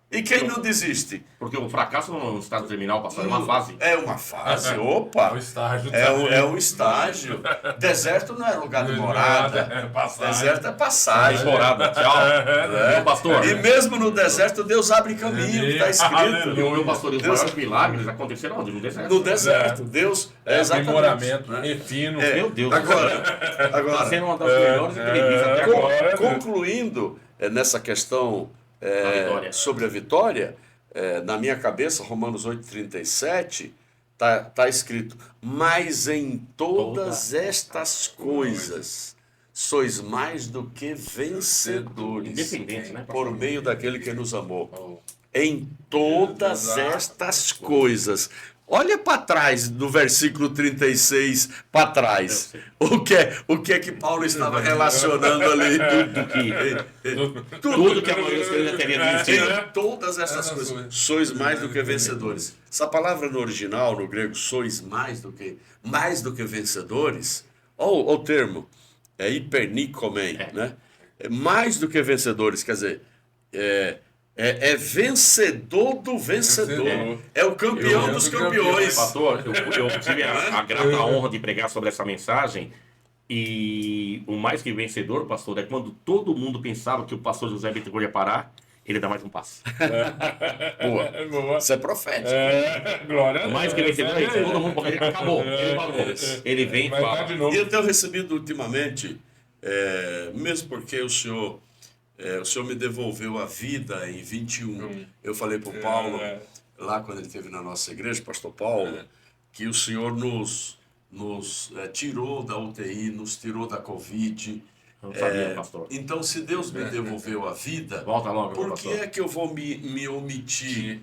E quem não desiste? Porque o fracasso no estado terminal, pastor, é uma fase. É uma fase, opa. É um estágio. É um estágio. Deserto não é lugar de morada. Deserto é passagem. Temporada, tchau. Meu pastor. E mesmo no deserto, Deus abre caminho, está escrito. Meu pastor, os maiores milagres aconteceram onde? No deserto. No deserto. Deus exatamente. Aprimoramento, refino. Meu Deus. Agora, Está sendo uma das melhores entrevistas até agora. concluindo nessa questão sobre a vitória, na minha cabeça, Romanos 8,37, tá escrito: mas em todas estas coisas sois mais do que vencedores, Independente, né, por meio daquele que nos amou. Em todas estas coisas. Olha para trás, do versículo 36 para trás. O que é que Paulo estava relacionando ali? Tudo que a maioria dos crentes teria desistido. Em todas essas coisas, sois mais do que vencedores. Essa palavra no original, no grego, sois mais do que vencedores, ou o termo, hipernikomem, né? Mais do que vencedores, quer dizer, é vencedor do vencedor. É o campeão dos campeões. Pastor, eu tive a grata honra de pregar sobre essa mensagem. E o mais que vencedor, pastor, é quando todo mundo pensava que o pastor José Bittencourt ia parar, ele dá mais um passo. Boa. Isso é profético. Glória. O mais que vencedor é isso. Todo mundo acabou. Ele parou. Ele vem e fala. E eu tenho recebido ultimamente, mesmo porque o senhor me devolveu a vida em 21. Eu falei para o Paulo, lá quando ele esteve na nossa igreja, pastor Paulo, que o Senhor nos tirou da UTI, nos tirou da Covid. Não sabia, pastor. Então, se Deus me devolveu a vida, volta logo, por que é que eu vou me omitir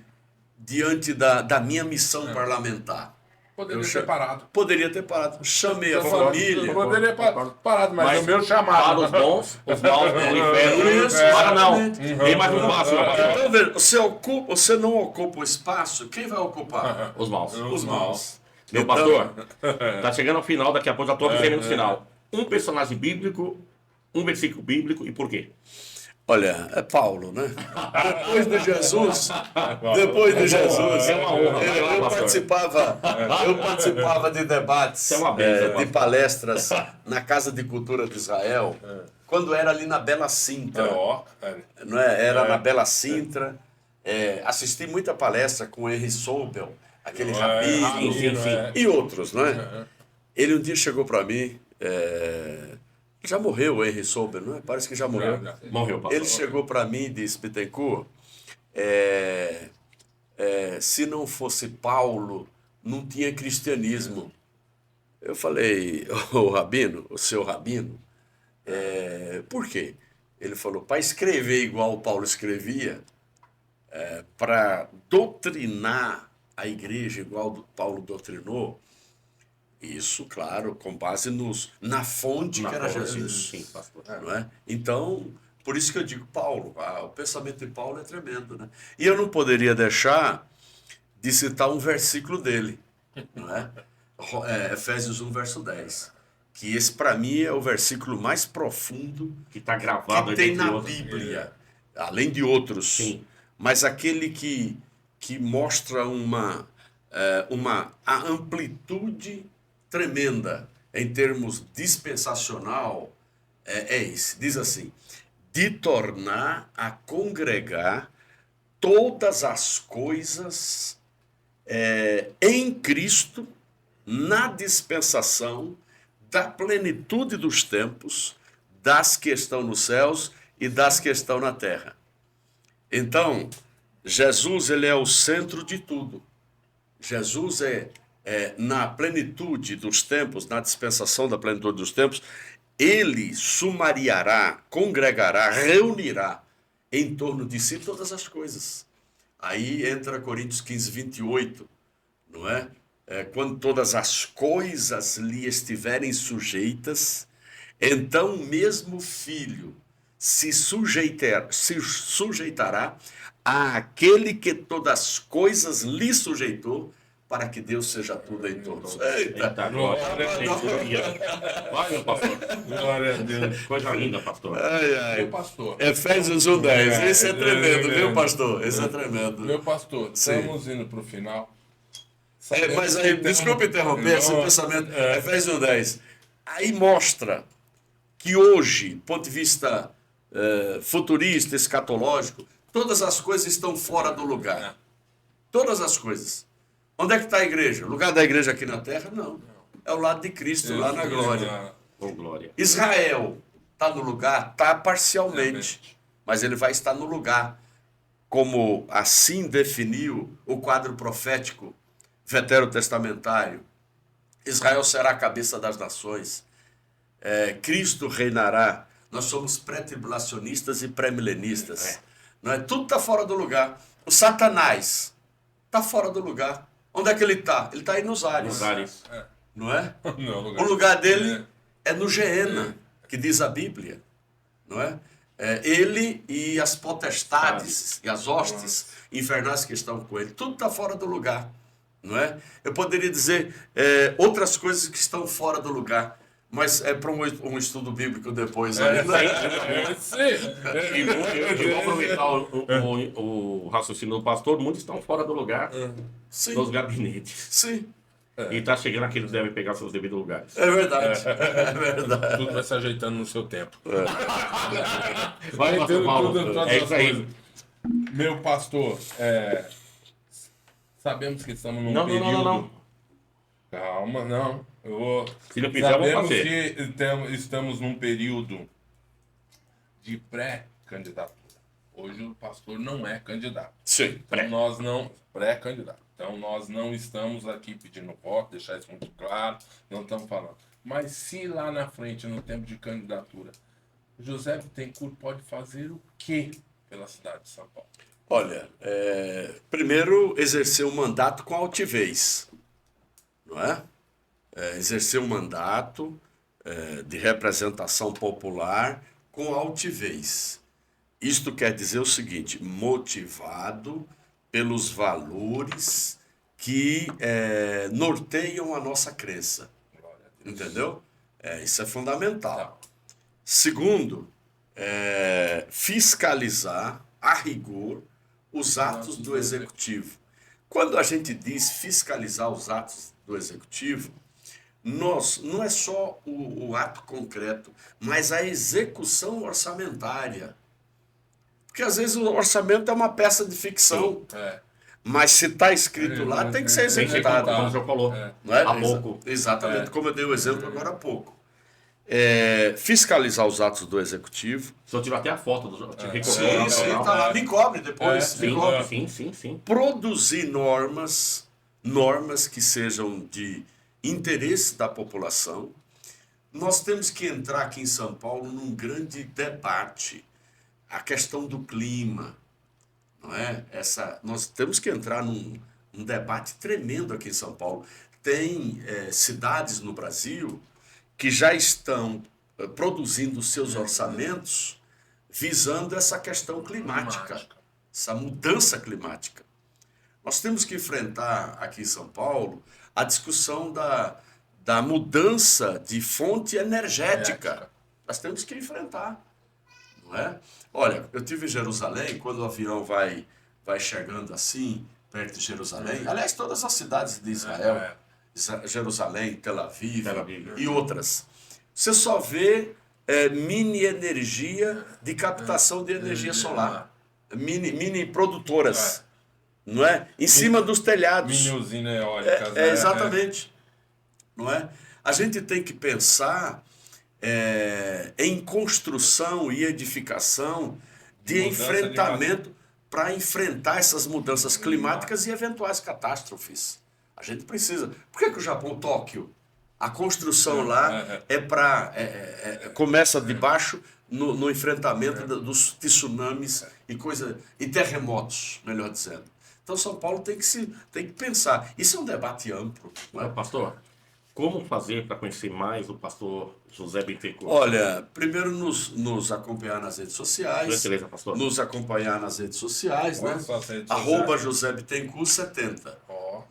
diante da minha missão parlamentar? Poderia ter parado. Chamei a família. Poderia ter parado, mas o meu chamado. Para os bons, os maus do inferno. Para não. Tem mais um passo. Então, veja, você não ocupa o espaço, quem vai ocupar? Os maus. Os maus. Meu pastor, tá chegando ao final, daqui a pouco já estou avisando no final. Um personagem bíblico Um versículo bíblico e por quê? Olha, é Paulo, né? Depois de Jesus, É uma honra. eu participava de debates, É uma bênção, de palestras na Casa de Cultura de Israel, quando era ali na Bela Sintra, não é? Era na Bela Sintra. Assisti muita palestra com Henry Sobel, aquele rabino, e outros, não é? Ele um dia chegou para mim, já morreu o Henry Sobel, não é? Parece que já morreu. Morreu, pastor. Ele chegou para mim e disse: Bittencourt, se não fosse Paulo, não tinha cristianismo. Eu falei: o seu rabino, por quê? Ele falou: para escrever igual Paulo escrevia, para doutrinar a igreja igual Paulo doutrinou, isso, claro, com base na fonte que era Jesus. Sim, pastor. Não é? Então, por isso que eu digo Paulo, o pensamento de Paulo é tremendo, né? E eu não poderia deixar de citar um versículo dele, não é? Efésios 1, verso 10. Que esse, para mim, é o versículo mais profundo Que está gravado que tem entre na outros. Bíblia, além de outros. Sim. Mas aquele que mostra a amplitude tremenda em termos dispensacional, é esse. Diz assim: de tornar a congregar todas as coisas em Cristo, na dispensação da plenitude dos tempos, das que estão nos céus e das que estão na terra. Então, Jesus, ele é o centro de tudo. Jesus na plenitude dos tempos, na dispensação da plenitude dos tempos, ele sumariará, congregará, reunirá em torno de si todas as coisas. Aí entra Coríntios 15, 28, não é? Quando todas as coisas lhe estiverem sujeitas, então mesmo o Filho se sujeitará àquele que todas as coisas lhe sujeitou, para que Deus seja tudo em todos. Eita, glória a Deus. Vai, meu pastor. Glória a Deus. Coisa linda, pastor. Meu pastor. Efésios 1:10. Esse é tremendo, viu, pastor? Esse é tremendo. Meu pastor, estamos indo para o final. Mas aí, desculpe interromper esse pensamento. Efésios 1:10. Aí mostra que hoje, do ponto de vista futurista, escatológico, todas as coisas estão fora do lugar. Todas as coisas. Onde é que está a igreja? O lugar da igreja aqui na terra? Não. É o lado de Cristo, lá na glória. Oh, glória. Israel está no lugar? Está parcialmente. Mas ele vai estar no lugar. Como assim definiu o quadro profético veterotestamentário. Israel será a cabeça das nações. Cristo reinará. Nós somos pré-tribulacionistas e pré-milenistas. Não é? Tudo está fora do lugar. O Satanás está fora do lugar. Onde é que ele está? Ele está aí nos ares. Nos ares. Não é? Não, O lugar dele é no Geena, que diz a Bíblia. Não é? Ele e as potestades e as hostes infernais que estão com ele. Tudo está fora do lugar. Não é? Eu poderia dizer outras coisas que estão fora do lugar. Mas é para um estudo bíblico depois. E vou aproveitar o raciocínio do pastor. Muitos estão fora do lugar, Sim. nos gabinetes. Sim. E está chegando aqueles que devem pegar seus devidos lugares. É verdade. É verdade. Tudo vai se ajeitando no seu tempo. Vai, pastor Paulo. É isso aí. Meu pastor, sabemos que estamos num período... Não. Calma, não. Eu vou... Se não fizer, eu vou Sabemos fazer. que estamos num período de pré-candidatura. Hoje o pastor não é candidato. Sim. Então nós não... Pré-candidato. Então nós não estamos aqui pedindo voto, deixar isso muito claro, não estamos falando. Mas se lá na frente, no tempo de candidatura, José Bittencourt pode fazer o quê pela cidade de São Paulo? Olha, primeiro, exercer um mandato com altivez, não é? Exercer um mandato de representação popular com altivez. Isto quer dizer o seguinte: motivado pelos valores que norteiam a nossa crença. Entendeu? Isso é fundamental. Segundo, fiscalizar a rigor os atos do executivo. Quando a gente diz fiscalizar os atos do executivo, não é só o ato concreto, mas a execução orçamentária. Porque às vezes o orçamento é uma peça de ficção, mas se está escrito lá, tem que ser executado. Como o senhor falou, Não é? há pouco. Exatamente, como eu dei o exemplo agora há pouco. Fiscalizar os atos do executivo. O senhor tirou até a foto do Sim, tá lá. Me cobre depois. Me cobre. Sim. Produzir normas que sejam de interesse da população. Nós temos que entrar aqui em São Paulo num grande debate. A questão do clima, não é? Nós temos que entrar num debate tremendo aqui em São Paulo. Tem cidades no Brasil que já estão produzindo seus orçamentos visando essa questão climática, essa mudança climática. Nós temos que enfrentar aqui em São Paulo a discussão da mudança de fonte energética. Nós temos que enfrentar, não é? Olha, eu estive em Jerusalém, quando o avião vai chegando assim, perto de Jerusalém, aliás, todas as cidades de Israel, Jerusalém, Tel Aviv e outras, você só vê mini energia de captação de energia solar, mini produtoras, não é? Em cima dos telhados. Mini usina eólicas. Exatamente. Não é? A gente tem que pensar em construção e edificação de enfrentamento para enfrentar essas mudanças climáticas e eventuais catástrofes. A gente precisa. Por que o Japão, Tóquio, a construção lá começa de baixo no enfrentamento dos tsunamis e terremotos, melhor dizendo. Então São Paulo tem que pensar. Isso é um debate amplo. Não é? Pastor, como fazer para conhecer mais o pastor José Bittencourt? Olha, primeiro nos acompanhar nas redes sociais. Beleza, pastor. Nos acompanhar nas redes sociais, né? @ José Bittencourt 70.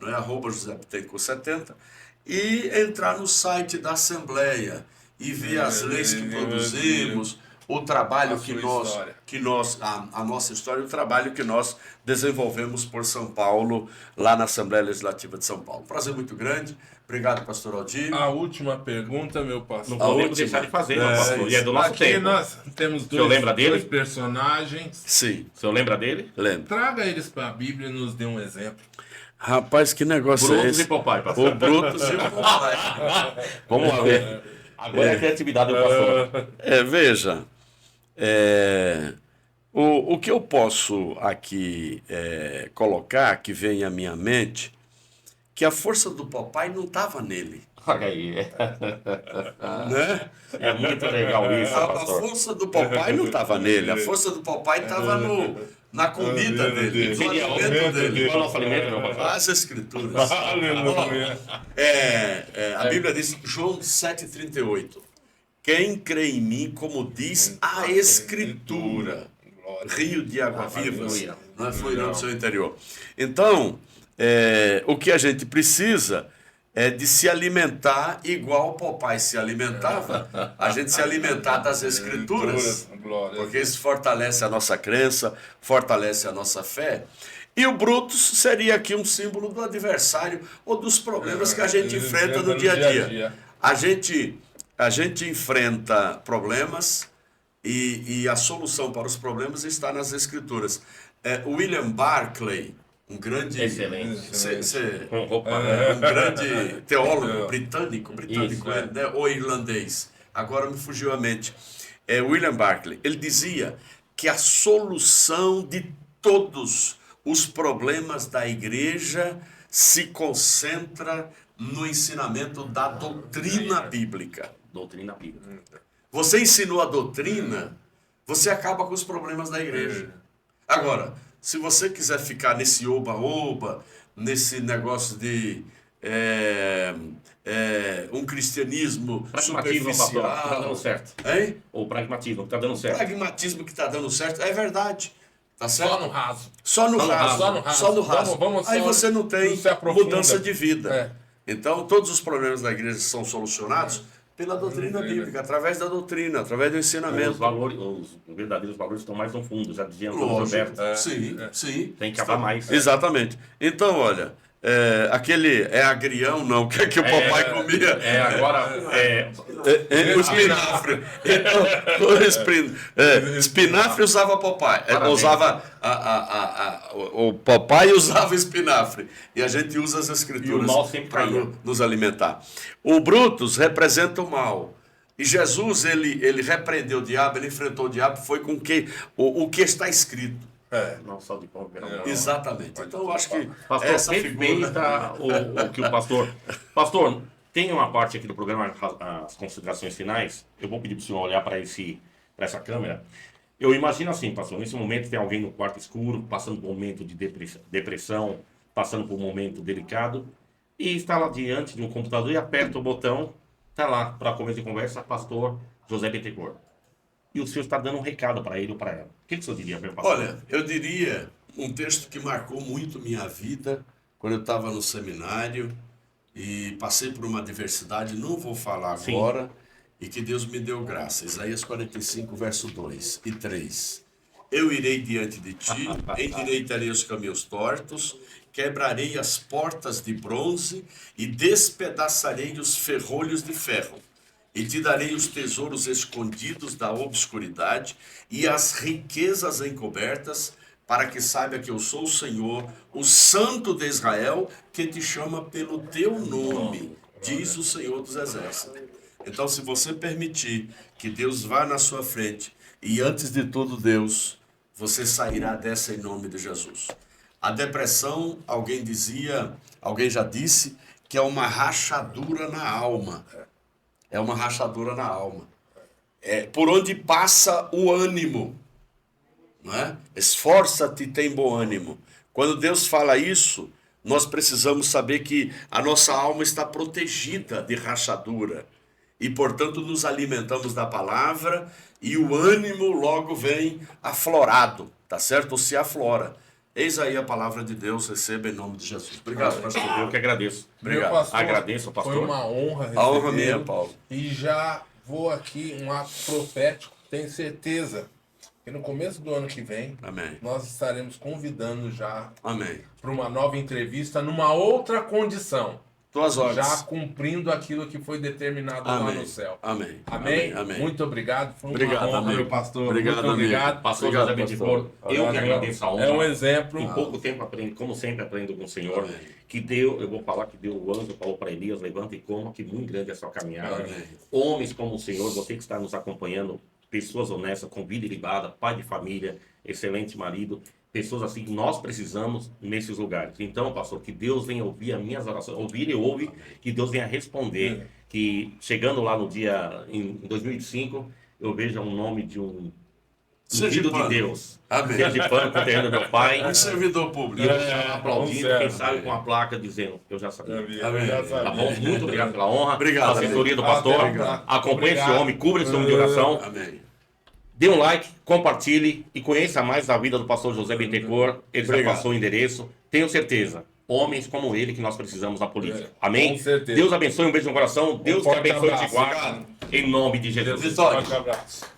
Não é? @ José Bittencourt 70. E entrar no site da Assembleia e ver as leis que produzimos, o trabalho a nossa história, o trabalho que nós desenvolvemos por São Paulo, lá na Assembleia Legislativa de São Paulo. Prazer muito grande. Obrigado, pastor Aldir. A última pergunta, meu pastor. Não podemos deixar de fazer, meu pastor. E é do nosso aqui tempo. nós temos dois personagens. Sim. O senhor lembra dele? Lembro. Traga eles para a Bíblia e nos dê um exemplo. Rapaz, que negócio é Brutus esse? e Popeye, pastor. O Brutus e o Popeye. Vamos lá ver. Agora é a criatividade do pastor. Veja, o que eu posso aqui colocar, que vem à minha mente, que a força do Popeye não estava nele. Olha aí. Né? É muito legal isso, A pastor. força do Popeye não estava nele, a força do Popeye estava na comida dele, no alimento dele. Qual é o nosso alimento, meu pastor? As Escrituras. Aleluia. A Bíblia diz, João 7,38, quem crê em mim, como diz a Escritura, rio de água viva, não é fluirão do seu interior. Então, o que a gente precisa é de se alimentar igual o Popeye se alimentava, a gente se alimentar das Escrituras, porque isso fortalece a nossa crença, fortalece a nossa fé. E o Brutus seria aqui um símbolo do adversário ou dos problemas que a gente enfrenta no dia a dia. A gente enfrenta problemas e a solução para os problemas está nas Escrituras. William Barclay, um grande, um grande teólogo britânico ou irlandês, agora me fugiu a mente, William Barclay, ele dizia que a solução de todos os problemas da igreja se concentra no ensinamento da doutrina bíblica. Doutrina bíblica. Você ensinou a doutrina, você acaba com os problemas da igreja. Agora, se você quiser ficar nesse oba-oba, nesse negócio de um cristianismo superficial... que está dando certo. Hein? Ou pragmatismo que está dando certo. Pragmatismo que está dando certo, é verdade. Tá certo? Só no raso. Só no raso. Aí você não tem mudança de vida. Então, todos os problemas da igreja são solucionados Pela doutrina bíblica, através da doutrina, através do ensinamento. Os verdadeiros valores estão mais no fundo, já dizia Antônio Lógico, Roberto. sim. Tem que acabar mais. Exatamente. Então, olha, aquele agrião, não, que o papai comia. O espinafre. Espinafre usava papai. Usava o papai usava espinafre. E a gente usa as escrituras para nos alimentar. O Brutus representa o mal. E Jesus, ele repreendeu o diabo, ele enfrentou o diabo, foi com o que está escrito. Não só de pão, Exatamente. Então eu acho que pastor, essa figura... o que o pastor... Pastor, tem uma parte aqui do programa, as considerações finais. Eu vou pedir para o senhor olhar para essa câmera. Eu imagino assim, pastor, nesse momento tem alguém no quarto escuro, passando por um momento de depressão, passando por um momento delicado, e está lá diante de um computador e aperta o botão, está lá para começo de conversa, pastor José Bittencourt. E o senhor está dando um recado para ele ou para ela. O que o senhor diria, meu pastor? Olha, eu diria um texto que marcou muito minha vida, quando eu estava no seminário e passei por uma adversidade, não vou falar agora, e que Deus me deu graça. Isaías 45, verso 2 e 3. Eu irei diante de ti, endireitarei os caminhos tortos, quebrarei as portas de bronze e despedaçarei os ferrolhos de ferro. E te darei os tesouros escondidos da obscuridade e as riquezas encobertas, para que saiba que eu sou o Senhor, o Santo de Israel, que te chama pelo teu nome, diz o Senhor dos Exércitos. Então, se você permitir que Deus vá na sua frente, e antes de tudo Deus, você sairá dessa em nome de Jesus. A depressão, alguém já disse, que é uma rachadura na alma. É uma rachadura na alma. Por onde passa o ânimo. Não é? Esforça-te e tem bom ânimo. Quando Deus fala isso, nós precisamos saber que a nossa alma está protegida de rachadura. E, portanto, nos alimentamos da palavra e o ânimo logo vem aflorado. Tá certo? Ou se aflora. Eis aí a palavra de Deus, receba em nome de Jesus. Obrigado, pastor. Eu que agradeço. Obrigado. Pastor, agradeço, pastor. Foi uma honra receber. A honra minha, Paulo. E já vou aqui, um ato profético, tenho certeza que no começo do ano que vem, Amém. Nós estaremos convidando já para uma nova entrevista numa outra condição. Tuas ordens. Já cumprindo aquilo que foi determinado lá no céu. Amém. Amém? Amém. Muito obrigado. Foi Obrigado, uma honra, amigo. meu pastor. Obrigado, muito obrigado. Pastor Obrigado, José Bittencourt, eu que agradeço a honra. É um exemplo. Em pouco tempo aprendo, como sempre aprendo com o Senhor. Amém. Eu vou falar que Deus, o anjo falou para Elias, levanta e coma, que muito grande é a sua caminhada. Amém. Homens como o Senhor, você que está nos acompanhando, pessoas honestas, com vida ilibada, pai de família, excelente marido, pessoas assim que nós precisamos nesses lugares. Então, pastor, que Deus venha ouvir as minhas orações, ouvir e ouve, que Deus venha responder, que chegando lá no dia, em 2005, eu veja um nome de um filho de Deus. Amém. Sergipano, com o terreno do meu pai. Um servidor público. Aplaudindo, quem sabe com a placa dizendo, eu já sabia. Amém. Tá bom? Muito obrigado pela honra. Obrigado. A assessoria do pastor. Acompanhe esse homem, cubra esse homem de oração. Amém. Dê um like, compartilhe e conheça mais da vida do pastor José Bittencourt. Ele já passou o endereço. Tenho certeza, homens como ele que nós precisamos na política. Amém? Com certeza. Deus abençoe, um beijo no coração. Deus te forte abençoe e te abraço. guarde. Em nome de Jesus. Vitória. Forte abraço.